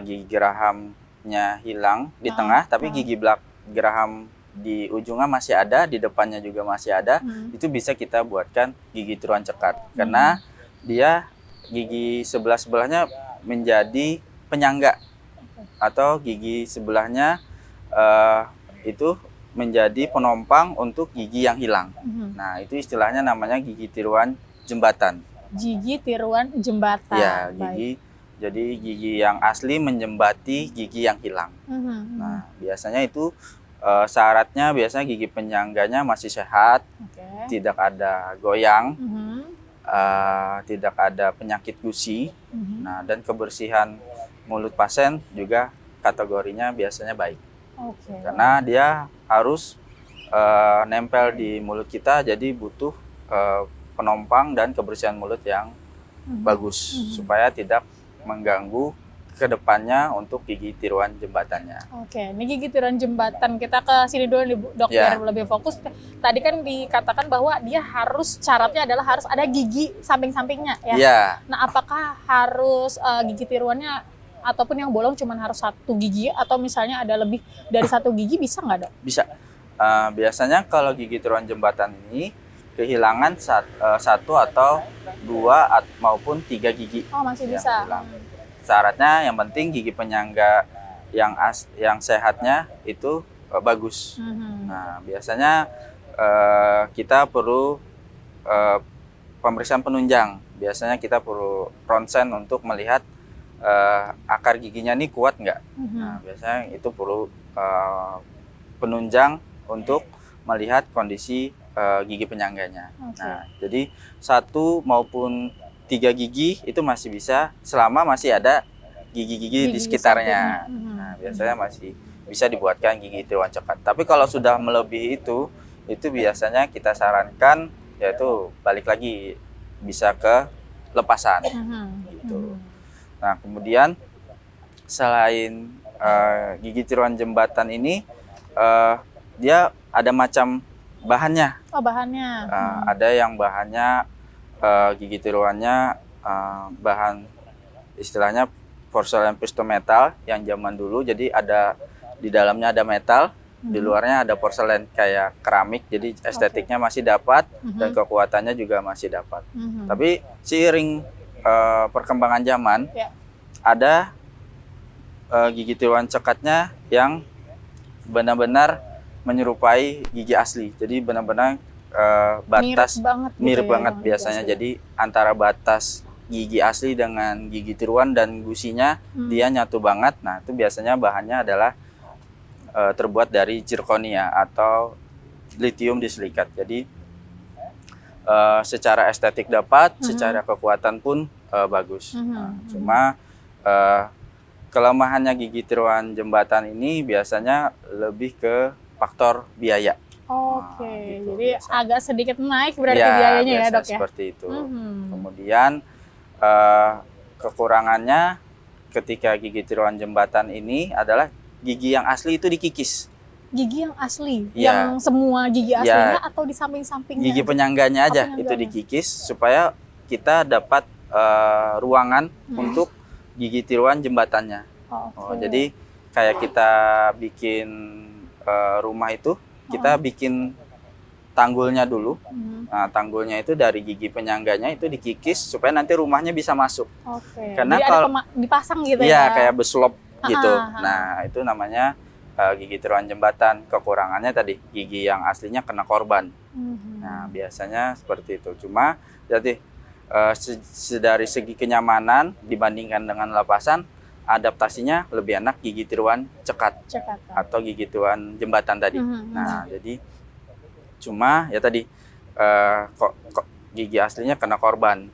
B: gigi gerahamnya hilang di tengah, tapi gigi geraham di ujungnya masih ada, di depannya juga masih ada, itu bisa kita buatkan gigi tiruan cekat. Karena dia gigi sebelah-sebelahnya menjadi penyangga, atau gigi sebelahnya itu menjadi penompang untuk gigi yang hilang. Nah, itu istilahnya namanya gigi tiruan jembatan. Gigi tiruan jembatan. Ya, jadi gigi yang asli menjembati gigi yang hilang. Nah, biasanya itu syaratnya biasanya gigi penyangganya masih sehat, tidak ada goyang, tidak ada penyakit gusi. Nah, dan kebersihan mulut pasien juga kategorinya biasanya baik. Karena dia harus nempel di mulut kita, jadi butuh penompang dan kebersihan mulut yang bagus supaya tidak mengganggu ke depannya untuk gigi tiruan jembatannya. Ini gigi tiruan jembatan, kita ke sini dulu nih dok, biar lebih fokus. Tadi kan dikatakan bahwa dia harus, syaratnya adalah harus ada gigi samping-sampingnya ya. Nah, apakah harus gigi tiruannya ataupun yang bolong cuma harus satu gigi, atau misalnya ada lebih dari satu gigi, bisa nggak dok? Bisa. Biasanya kalau gigi tiruan jembatan ini kehilangan satu atau dua maupun tiga gigi. Masih bisa. Syaratnya yang penting gigi penyangga yang sehatnya itu bagus. Nah, biasanya kita perlu pemeriksaan penunjang. Biasanya kita perlu ronsen untuk melihat akar giginya ini kuat nggak. Nah, biasanya itu perlu penunjang untuk melihat kondisi gigi penyangganya. Nah, jadi satu maupun tiga gigi itu masih bisa selama masih ada gigi-gigi di sekitarnya. Nah, biasanya masih bisa dibuatkan gigi tiruan cekat. Tapi kalau sudah melebihi itu biasanya kita sarankan yaitu balik lagi, bisa ke lepasan. Gitu. Nah, kemudian selain gigi tiruan jembatan ini, dia ada macam bahannya. Bahannya. Ada yang bahannya gigi tiruannya bahan istilahnya porselen pistometal yang zaman dulu. Jadi ada di dalamnya ada metal, di luarnya ada porselen kayak keramik. Jadi estetiknya masih dapat dan kekuatannya juga masih dapat. Tapi seiring perkembangan zaman, ada gigi tiruan cekatnya yang benar-benar menyerupai gigi asli. Jadi benar-benar batas mirip banget biasanya. Jadi antara batas gigi asli dengan gigi tiruan dan gusinya dia nyatu banget. Nah, itu biasanya bahannya adalah terbuat dari zirconia atau lithium disilikat. Jadi secara estetik dapat, secara kekuatan pun bagus. Nah, cuma kelemahannya gigi tiruan jembatan ini biasanya lebih ke faktor biaya.
A: Oke,
B: Gitu,
A: jadi
B: biasa.
A: agak sedikit naik berarti
B: Ya,
A: biayanya ya
B: biasa
A: dok ya?
B: seperti itu. Kemudian kekurangannya ketika gigi tiruan jembatan ini adalah gigi yang asli itu dikikis.
A: Gigi yang asli,
B: Ya.
A: yang semua gigi aslinya atau di samping-sampingnya?
B: Gigi penyangganya aja itu
A: penyangganya.
B: dikikis supaya kita dapat ruangan untuk gigi tiruan jembatannya. Jadi kayak kita bikin rumah itu, kita bikin tanggulnya dulu. Nah, tanggulnya itu dari gigi penyangganya itu dikikis supaya nanti rumahnya bisa masuk. Karena
A: jadi
B: kalau
A: ada dipasang gitu
B: ya
A: ya?
B: kayak beslop gitu. Nah, itu namanya gigi tiruan jembatan. Kekurangannya tadi gigi yang aslinya kena korban. Nah, biasanya seperti itu. Cuma jadi dari segi kenyamanan dibandingkan dengan lapasan, adaptasinya lebih enak gigi tiruan cekat atau gigi tiruan jembatan tadi. Nah, jadi cuma ya tadi kok gigi aslinya kena korban.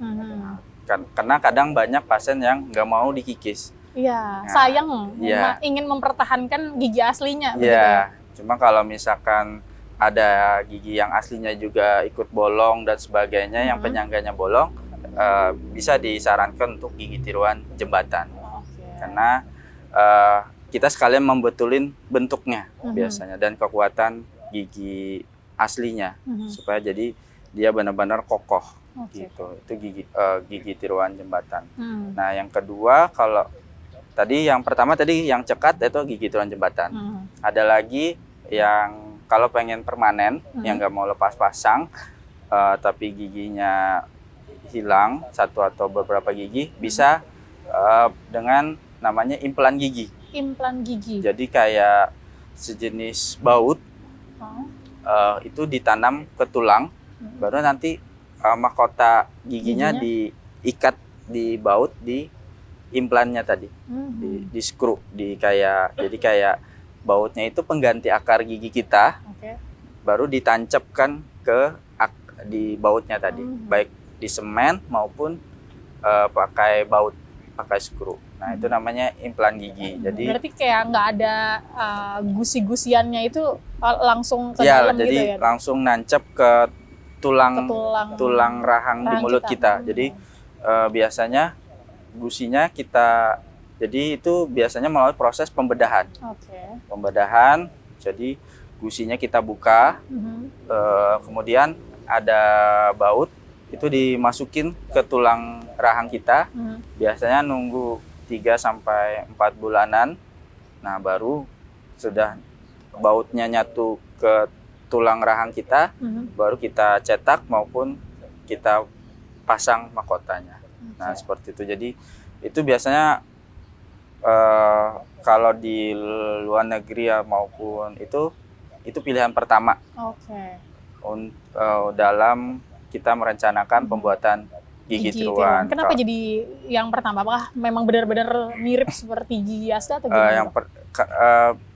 B: Karena kadang banyak pasien yang nggak mau dikikis.
A: Iya,
B: Nah,
A: sayang
B: iya.
A: ingin mempertahankan gigi aslinya.
B: Iya, cuma kalau misalkan ada gigi yang aslinya juga ikut bolong dan sebagainya, yang penyangganya bolong, bisa disarankan untuk gigi tiruan jembatan. Karena kita sekalian membetulin bentuknya biasanya dan kekuatan gigi aslinya supaya jadi dia benar-benar kokoh gitu. Itu gigi tiruan jembatan. Nah, yang kedua kalau tadi yang pertama tadi yang cekat itu gigi tiruan jembatan. Ada lagi yang kalau pengen permanen yang nggak mau lepas pasang tapi giginya hilang satu atau beberapa gigi bisa dengan namanya implan gigi.
A: Implan gigi.
B: Jadi kayak sejenis baut itu ditanam ke tulang, baru nanti mahkota giginya diikat di baut di implannya tadi, di screw, jadi kayak bautnya itu pengganti akar gigi kita, baru ditancapkan di bautnya tadi, baik di semen maupun pakai baut, pakai screw. Nah, itu namanya implan gigi. Jadi
A: berarti kayak nggak ada gusi-gusiannya itu langsung ke
B: ya,
A: dalam
B: jadi
A: gitu ya?
B: langsung nancap ke tulang rahang di mulut kita. Jadi biasanya gusinya kita, jadi itu biasanya melalui proses pembedahan. Pembedahan, jadi gusinya kita buka, kemudian ada baut, itu dimasukin ke tulang rahang kita, biasanya nunggu 3-4 bulanan, nah baru sudah bautnya nyatu ke tulang rahang kita, baru kita cetak maupun kita pasang mahkotanya. Nah, seperti itu. Jadi itu biasanya kalau di luar negeri ya maupun itu pilihan pertama dalam kita merencanakan pembuatan gigi tiruan.
A: Kenapa jadi yang pertama? Apakah memang benar-benar mirip seperti gigi asli atau gimana?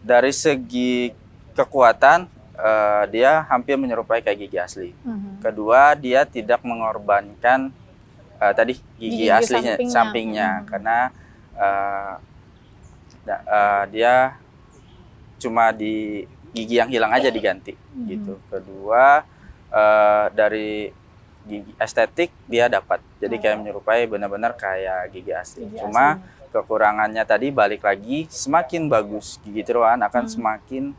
B: Dari segi kekuatan dia hampir menyerupai kayak gigi asli. Kedua, dia tidak mengorbankan tadi gigi aslinya sampingnya karena dia cuma di gigi yang hilang aja diganti gitu. Kedua, dari gigi estetik dia dapat, jadi kayak menyerupai benar-benar kayak gigi asli. Cuma kekurangannya tadi balik lagi, semakin bagus gigi tiruan akan semakin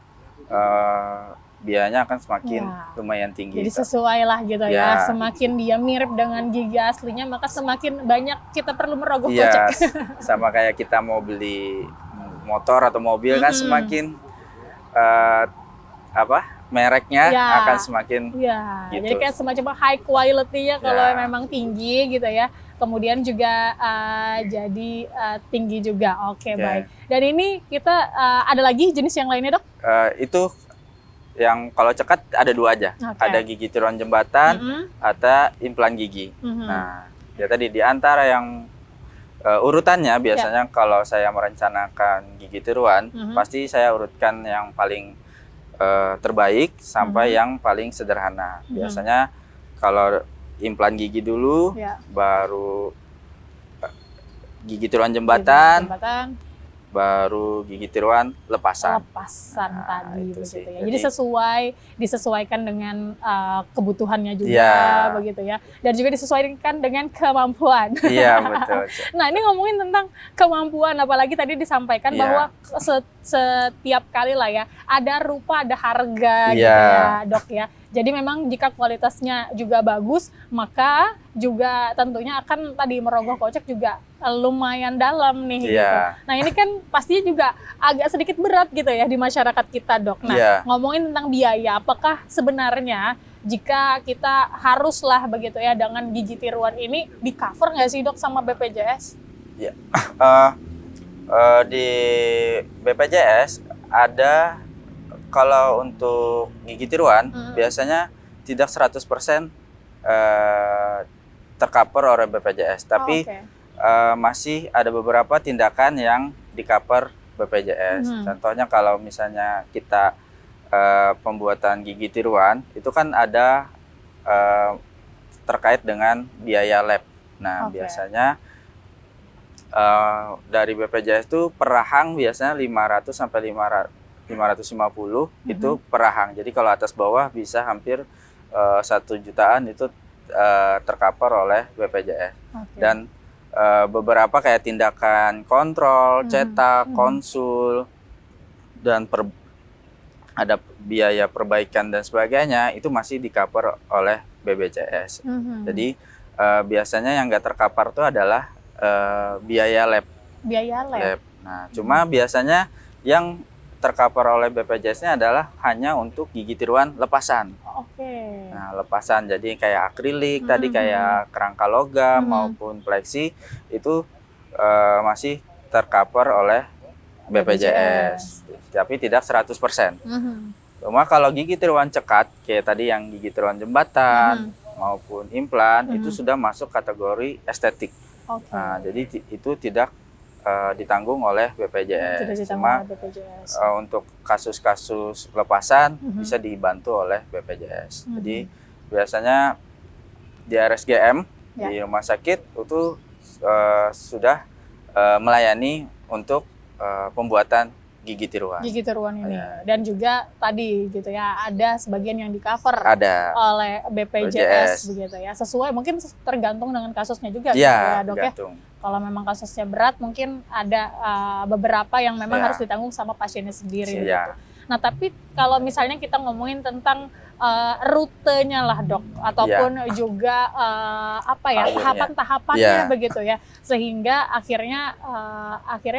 B: biayanya akan semakin lumayan tinggi.
A: Jadi sesuai lah gitu ya. Semakin dia mirip dengan gigi aslinya, maka semakin banyak kita perlu merogoh kocek.
B: Sama kayak kita mau beli motor atau mobil kan semakin mereknya akan semakin gitu.
A: Jadi kayak semacam high quality ya kalau memang tinggi gitu ya. Kemudian juga jadi tinggi juga. Baik. Dan ini kita ada lagi jenis yang lainnya, Dok?
B: Itu yang kalau cekat ada 2 aja. Ada gigi tiruan jembatan atau implan gigi. Nah, ya tadi di antara yang urutannya biasanya kalau saya merencanakan gigi tiruan, pasti saya urutkan yang paling terbaik sampai yang paling sederhana. Biasanya Kalau implan gigi dulu,
A: Ya.
B: baru gigi tiruan
A: Gigi
B: jembatan,
A: jembatan,
B: baru gigi tiruan lepasan.
A: lepasan
B: Nah,
A: tadi
B: itu sih.
A: begitu ya. Jadi disesuaikan dengan kebutuhannya juga
B: Iya.
A: begitu ya. Dan juga disesuaikan dengan kemampuan.
B: Iya, betul.
A: Nah, ini ngomongin tentang kemampuan, apalagi tadi disampaikan
B: Iya.
A: bahwa setiap kali lah ya, ada rupa, ada harga gitu
B: Iya.
A: ya, Dok ya. Jadi memang jika kualitasnya juga bagus, maka juga tentunya akan tadi merogoh kocek juga lumayan dalam nih gitu.
B: Iya.
A: Nah, ini kan pastinya juga agak sedikit berat gitu ya di masyarakat kita, Dok. Nah,
B: Iya.
A: ngomongin tentang biaya, apakah sebenarnya jika kita haruslah begitu ya dengan gigi tiruan ini di cover nggak sih, Dok, sama BPJS?
B: Ya. Di BPJS ada, kalau untuk gigi tiruan biasanya tidak 100% tercover oleh BPJS, tapi
A: Oke.
B: masih ada beberapa tindakan yang di cover BPJS. Contohnya kalau misalnya kita pembuatan gigi tiruan, itu kan ada terkait dengan biaya lab. Nah,
A: Oke.
B: biasanya dari BPJS itu per rahang biasanya 500 sampai 550 itu per rahang. Jadi kalau atas bawah bisa hampir 1 jutaan itu tercover oleh BPJS.
A: Oke.
B: Dan beberapa kayak tindakan kontrol, cetak, konsul, dan ada biaya perbaikan dan sebagainya, itu masih di cover oleh BPJS. Jadi biasanya yang nggak tercover itu adalah biaya lab.
A: Biaya lab.
B: Nah, cuma biasanya yang tercover oleh BPJS-nya adalah hanya untuk gigi tiruan lepasan.
A: Oke.
B: Nah, lepasan jadi kayak akrilik, tadi kayak kerangka logam maupun plexi itu masih tercover oleh BPJS. Tapi tidak 100%. Cuma kalau gigi tiruan cekat, kayak tadi yang gigi tiruan jembatan maupun implan, itu sudah masuk kategori estetik.
A: Oke.
B: Nah, jadi itu tidak ditanggung oleh BPJS.
A: Tidak ditanggung
B: Cuma
A: oleh BPJS.
B: untuk kasus-kasus lepasan bisa dibantu oleh BPJS. Jadi biasanya di RSGM di rumah sakit itu sudah melayani untuk pembuatan gigi tiruan.
A: Gigi tiruan ini. Dan juga tadi gitu ya, ada sebagian yang di cover
B: Ada
A: oleh BPJS begitu ya. Sesuai mungkin tergantung dengan kasusnya juga gitu
B: ya,
A: ya, Dok ya.
B: tergantung.
A: Kalau memang kasusnya berat mungkin ada beberapa yang memang harus ditanggung sama pasiennya sendiri gitu. Nah, tapi kalau misalnya kita ngomongin tentang rutenya lah, Dok, ataupun juga apa ya, tahapan-tahapannya begitu ya, sehingga akhirnya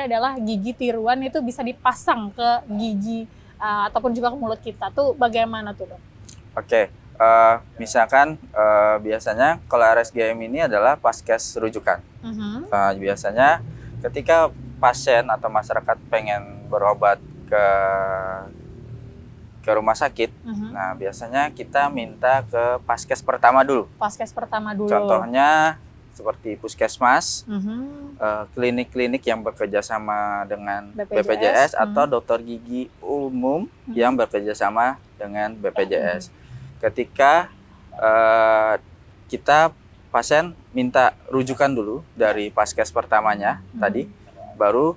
A: adalah gigi tiruan itu bisa dipasang ke gigi ataupun juga ke mulut kita tuh bagaimana tuh, Dok?
B: Oke, misalkan biasanya kalau RSGM ini adalah paskes rujukan. Biasanya ketika pasien atau masyarakat pengen berobat ke rumah sakit, nah biasanya kita minta ke paskes pertama dulu.
A: Paskes pertama dulu.
B: Contohnya seperti puskesmas, klinik-klinik yang bekerja sama dengan BPJS atau dokter gigi umum yang bekerja sama dengan BPJS. Ketika kita pasien minta rujukan dulu dari paskes pertamanya tadi, baru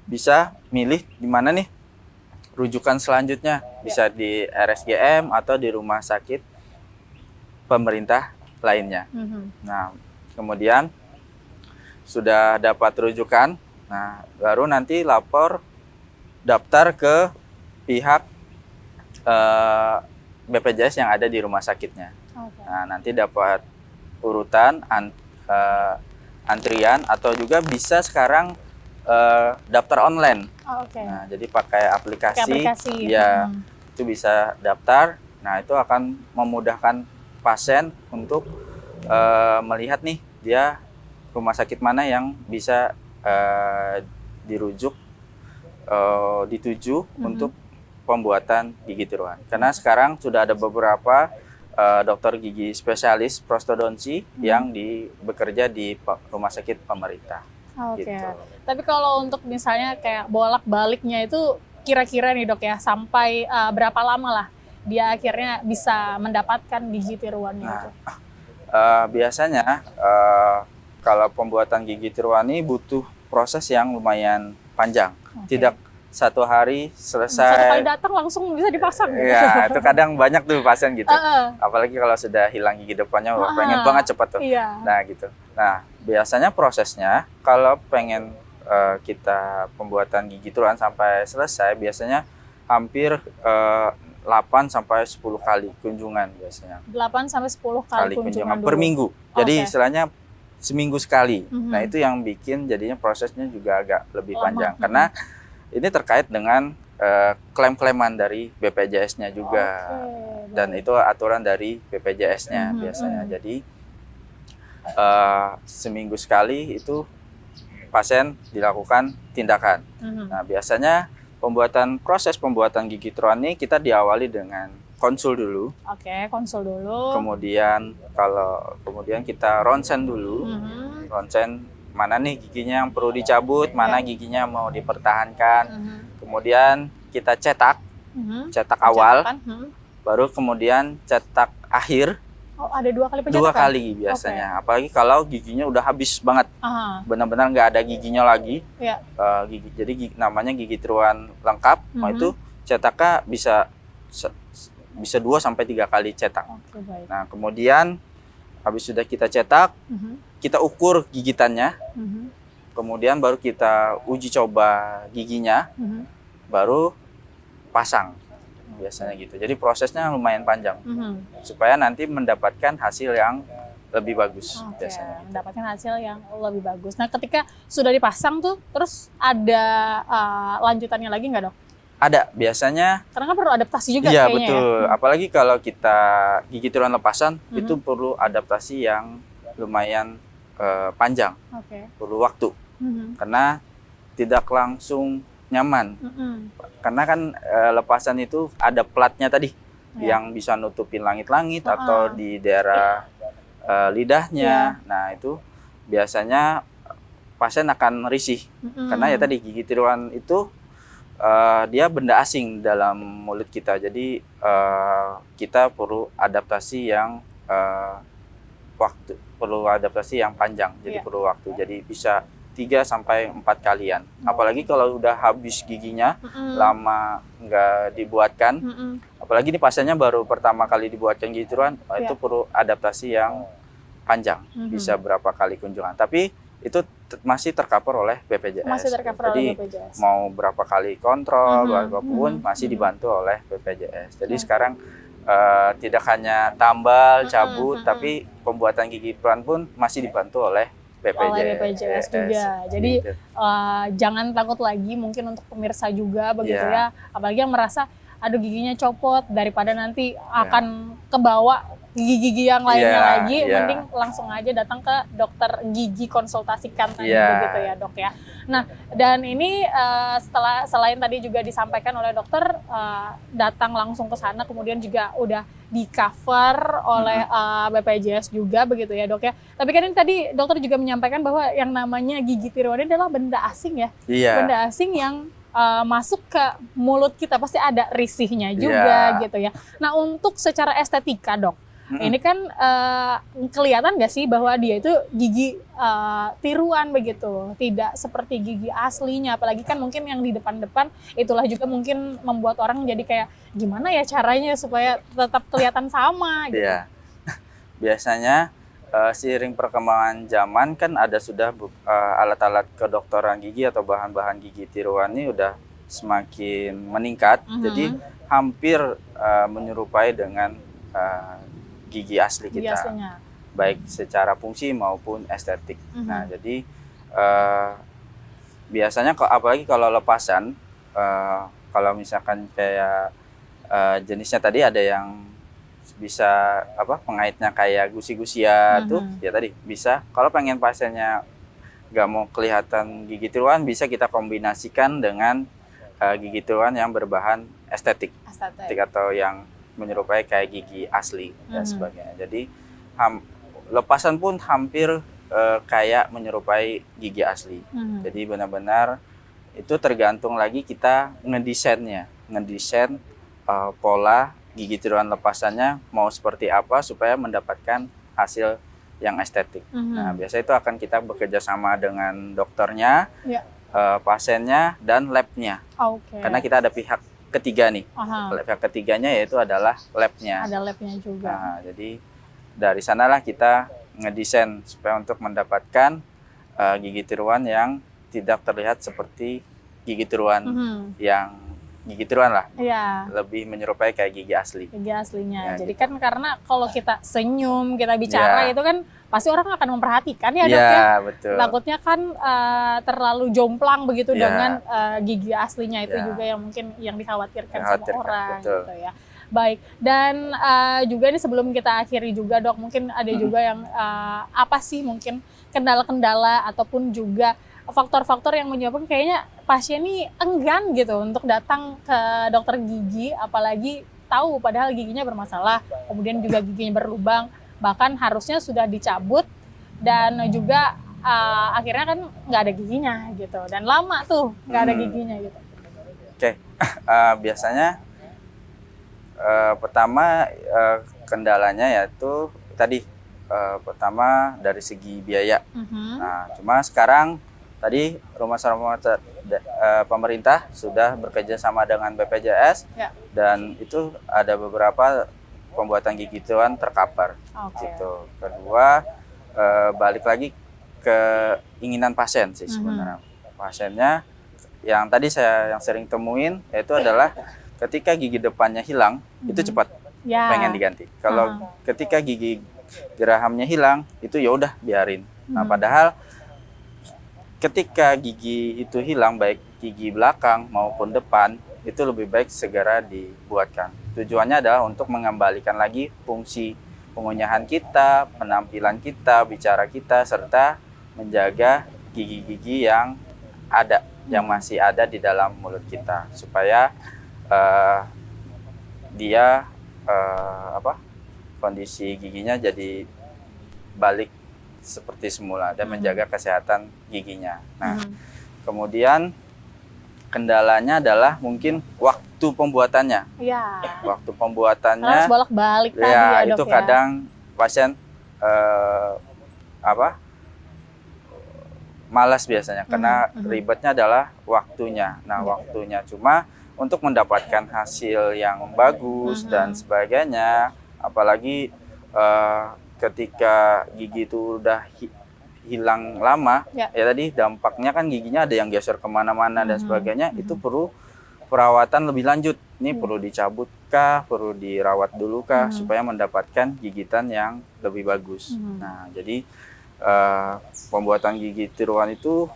B: bisa milih di mana nih rujukan selanjutnya, bisa di RSGM atau di rumah sakit pemerintah lainnya. Nah, kemudian sudah dapat rujukan, nah baru nanti lapor daftar ke pihak BPJS yang ada di rumah sakitnya. Nah, nanti dapat urutan antrian atau juga bisa sekarang daftar online. Nah, jadi pakai aplikasi. Ya, itu bisa daftar. Nah, itu akan memudahkan pasien untuk melihat nih dia rumah sakit mana yang bisa dituju untuk pembuatan gigi tiruan. Karena sekarang sudah ada beberapa dokter gigi spesialis prostodonsi yang bekerja di rumah sakit pemerintah.
A: Oke. Tapi kalau untuk misalnya kayak bolak-baliknya itu kira-kira nih, Dok ya, sampai berapa lama lah dia akhirnya bisa mendapatkan gigi tiruannya itu?
B: Biasanya kalau pembuatan gigi tiruan ini butuh proses yang lumayan panjang. Tidak satu hari selesai.
A: Satu kali datang langsung bisa dipasang.
B: Iya, itu kadang banyak tuh pasien gitu. Apalagi kalau sudah hilang gigi depannya, pengen banget cepat tuh. Nah gitu. Nah biasanya prosesnya kalau pengen kita pembuatan gigi tiruan sampai selesai, biasanya hampir 8 sampai 10 kali kunjungan biasanya.
A: 8 sampai 10 kali kunjungan
B: per minggu. Jadi istilahnya seminggu sekali. Nah, itu yang bikin jadinya prosesnya juga agak lebih panjang. Karena ini terkait dengan klaim-klaiman dari BPJS-nya juga. Dan itu aturan dari BPJS-nya biasanya. Jadi seminggu sekali itu pasien dilakukan tindakan. Nah, biasanya proses pembuatan gigi tiruan ini kita diawali dengan konsul dulu.
A: Konsul dulu.
B: Kemudian kita ronsen dulu. Ronsen mana nih giginya yang perlu dicabut, mana giginya mau dipertahankan. Kemudian kita cetak awal, baru kemudian cetak akhir.
A: Ada 2 kali pencetakan?
B: 2 kali biasanya. Apalagi kalau giginya udah habis banget, benar-benar nggak ada giginya lagi. Jadi namanya gigi tiruan lengkap. Nah itu cetaknya bisa 2 sampai 3 kali cetak. Nah kemudian habis sudah kita cetak, kita ukur gigitannya. Kemudian baru kita uji coba giginya, baru pasang. Biasanya gitu. Jadi prosesnya lumayan panjang supaya nanti mendapatkan hasil yang lebih bagus biasanya.
A: Mendapatkan hasil yang lebih bagus. Nah, ketika sudah dipasang tuh, terus ada lanjutannya lagi nggak, Dok?
B: Ada, biasanya.
A: Karena kan perlu adaptasi juga
B: kayaknya.
A: Iya, betul.
B: Apalagi kalau kita gigi tiruan lepasan, itu perlu adaptasi yang lumayan panjang. Perlu waktu. Karena tidak langsung nyaman. Karena kan lepasan itu ada platnya tadi yang bisa nutupin langit-langit atau di daerah lidahnya. Nah itu biasanya pasien akan risih karena ya tadi gigi tiruan itu dia benda asing dalam mulut kita. Jadi kita perlu adaptasi yang panjang. Jadi perlu waktu. Jadi bisa 3 sampai 4 kalian. Apalagi kalau udah habis giginya, lama nggak dibuatkan. Apalagi ini pasiennya baru pertama kali dibuatkan gigi tiruan, itu perlu adaptasi yang panjang. Bisa berapa kali kunjungan. Tapi itu masih tercover oleh BPJS. Jadi mau berapa kali kontrol, berapapun masih dibantu oleh BPJS. Jadi sekarang tidak hanya tambal, cabut, tapi pembuatan gigi tiruan pun masih dibantu oleh
A: BPJS juga. Jadi jangan takut lagi mungkin untuk pemirsa juga begitu ya. Apalagi yang merasa aduh giginya copot daripada nanti akan kebawa gigi-gigi yang lainnya lagi, mending langsung aja datang ke dokter gigi, konsultasikan tadi begitu ya, Dok ya. Nah, dan ini selain tadi juga disampaikan oleh dokter datang langsung ke sana, kemudian juga udah di cover oleh BPJS juga begitu ya, Dok ya. Tapi kan ini tadi dokter juga menyampaikan bahwa yang namanya gigi tiruan ini adalah benda asing ya. Benda asing yang masuk ke mulut kita pasti ada risihnya juga gitu ya. Nah, untuk secara estetika, Dok, ini kan kelihatan nggak sih bahwa dia itu gigi tiruan begitu, tidak seperti gigi aslinya. Apalagi kan mungkin yang di depan-depan itulah juga mungkin membuat orang jadi kayak gimana ya caranya supaya tetap kelihatan sama gitu.
B: Biasanya seiring perkembangan zaman kan ada sudah alat-alat kedokteran gigi atau bahan-bahan gigi tiruan ini udah semakin meningkat. Jadi hampir menyerupai dengan gigi asli kita, baik secara fungsi maupun estetik. Nah, jadi biasanya apalagi kalau lepasan, kalau misalkan kayak jenisnya tadi ada yang bisa pengaitnya kayak gusi-gusian tuh, ya tadi bisa. Kalau pengen pasiennya nggak mau kelihatan gigi tiruan, bisa kita kombinasikan dengan gigi tiruan yang berbahan estetik atau yang menyerupai kayak gigi asli dan sebagainya. Jadi lepasan pun hampir kayak menyerupai gigi asli. Jadi benar-benar itu tergantung lagi kita ngedesain pola gigi tiruan lepasannya mau seperti apa supaya mendapatkan hasil yang estetik. Nah, biasanya itu akan kita bekerja sama dengan dokternya, pasiennya, dan labnya. Karena kita ada pihak ketiga nih. Pihak ketiganya yaitu adalah labnya.
A: Ada labnya juga.
B: Nah, jadi dari sanalah kita ngedesain supaya untuk mendapatkan gigi tiruan yang tidak terlihat seperti gigi tiruan yang gigi tiruan lah, lebih menyerupai kayak gigi asli.
A: Gigi aslinya. Jadi gitu. Kan karena kalau kita senyum, kita bicara itu kan pasti orang akan memperhatikan ya dok ya.
B: Betul.
A: Takutnya kan terlalu jomplang begitu dengan gigi aslinya itu juga yang mungkin yang dikhawatirkan sama orang gitu ya. Baik, dan juga ini sebelum kita akhiri juga dok, mungkin ada juga yang apa sih mungkin kendala-kendala ataupun juga faktor-faktor yang menyebabkan kayaknya pasien ini enggan gitu untuk datang ke dokter gigi, apalagi tahu padahal giginya bermasalah, kemudian juga giginya berlubang, bahkan harusnya sudah dicabut dan juga akhirnya kan nggak ada giginya gitu, dan lama tuh nggak ada giginya gitu.
B: Biasanya pertama kendalanya yaitu tadi pertama dari segi biaya. Nah, cuma sekarang tadi rumah sakit pemerintah sudah bekerja sama dengan BPJS dan itu ada beberapa pembuatan gigi tiruan tercover. Gitu. Kedua, balik lagi ke keinginan pasien sih sebenarnya. Pasiennya yang tadi saya yang sering temuin yaitu adalah ketika gigi depannya hilang itu cepat pengen diganti. Kalau ketika gigi gerahamnya hilang itu ya udah biarin. Nah, padahal ketika gigi itu hilang, baik gigi belakang maupun depan, itu lebih baik segera dibuatkan. Tujuannya adalah untuk mengembalikan lagi fungsi pengunyahan kita, penampilan kita, bicara kita, serta menjaga gigi-gigi yang ada, yang masih ada di dalam mulut kita, supaya dia kondisi giginya jadi balik seperti semula dan menjaga kesehatan giginya. Nah, kemudian kendalanya adalah mungkin waktu pembuatannya. Waktu pembuatannya
A: harus bolak-balik tadi ya dok
B: itu kadang pasien malas biasanya karena ribetnya adalah waktunya. Nah, waktunya cuma untuk mendapatkan hasil yang bagus dan sebagainya, apalagi ketika gigi itu udah hilang lama, ya tadi dampaknya kan giginya ada yang geser kemana-mana dan sebagainya, itu perlu perawatan lebih lanjut. Ini perlu dicabut kah, perlu dirawat dulu kah, supaya mendapatkan gigitan yang lebih bagus. Nah, jadi pembuatan gigi tiruan itu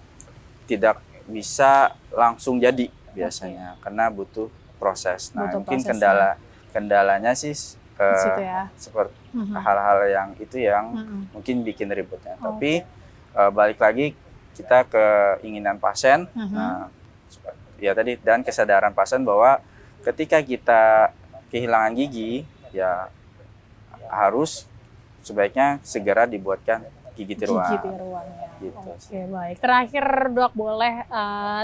B: tidak bisa langsung jadi biasanya, karena butuh proses. Nah, mungkin kendalanya sih seperti hal-hal yang itu yang mungkin bikin ribetnya. Tapi balik lagi kita ke keinginan pasien, nah, ya tadi, dan kesadaran pasien bahwa ketika kita kehilangan gigi, ya harus sebaiknya segera dibuatkan gigi tiruan. Gitu.
A: Oke, baik. Terakhir dok, boleh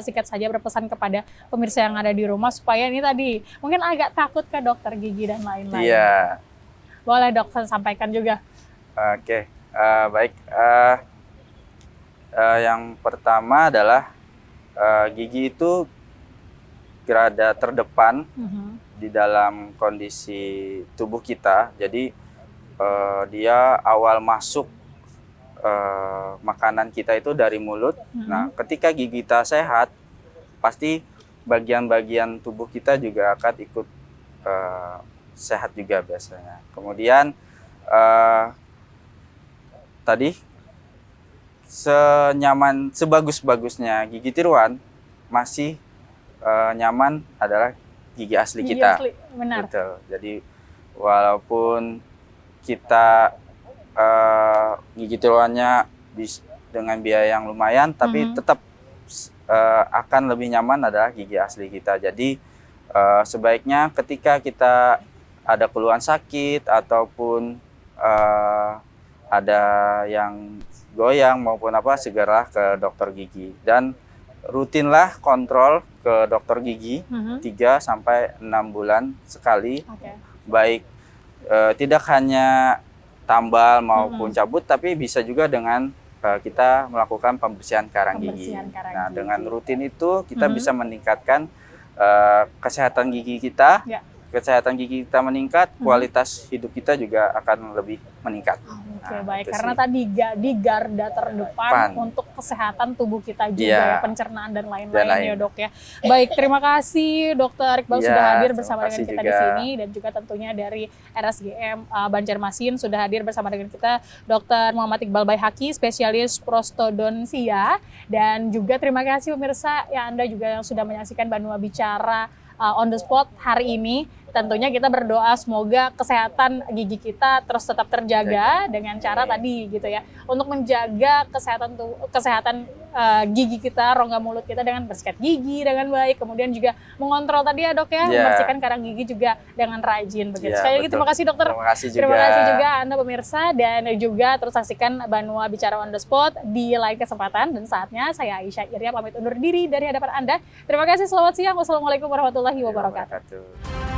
A: singkat saja berpesan kepada pemirsa yang ada di rumah supaya ini tadi mungkin agak takut ke dokter gigi dan lain-lain.
B: Iya.
A: Boleh dok, sampaikan juga.
B: Oke, baik. Yang pertama adalah gigi itu gerada terdepan di dalam kondisi tubuh kita. Jadi dia awal masuk makanan kita itu dari mulut. Nah, ketika gigi kita sehat, pasti bagian-bagian tubuh kita juga akan ikut sehat juga biasanya. Kemudian tadi sebagus-bagusnya gigi tiruan, masih nyaman adalah gigi asli kita.
A: Asli, benar.
B: Betul. Jadi walaupun kita gigi tiruannya dengan biaya yang lumayan, tapi tetap akan lebih nyaman adalah gigi asli kita. Jadi sebaiknya ketika kita ada keluhan sakit ataupun ada yang goyang maupun apa, segera ke dokter gigi, dan rutinlah kontrol ke dokter gigi 3 sampai 6 bulan sekali. baik tidak hanya tambal maupun cabut, tapi bisa juga dengan kita melakukan pembersihan karang gigi. Nah, dengan rutin itu kita bisa meningkatkan kesehatan gigi kita. Kesehatan gigi kita meningkat, kualitas hidup kita juga akan lebih meningkat.
A: Oke, baik. Karena tadi di garda terdepan untuk kesehatan tubuh kita juga ya, pencernaan dan lain-lain ya dok ya. Baik, terima kasih Dokter Iqbal sudah hadir bersama dengan kita di sini, dan juga tentunya dari RSGM Banjarmasin sudah hadir bersama dengan kita Dr. Muhammad Iqbal Baihaqi, spesialis prostodonsia, dan juga terima kasih pemirsa yang Anda juga yang sudah menyaksikan Banua Bicara on the spot hari ini. Tentunya kita berdoa semoga kesehatan gigi kita terus tetap terjaga dengan cara tadi gitu ya, untuk menjaga kesehatan gigi kita, rongga mulut kita dengan bersikat gigi dengan baik, kemudian juga mengontrol tadi ya dok ya, membersihkan karang gigi juga dengan rajin begitu. Sekali lagi terima kasih dokter. Terima kasih juga Anda pemirsa, dan juga terus saksikan Banua Bicara on the spot di lain kesempatan, dan saatnya saya Aisyah Irya pamit undur diri dari hadapan Anda. Terima kasih, selamat siang. Wassalamualaikum warahmatullahi wabarakatuh.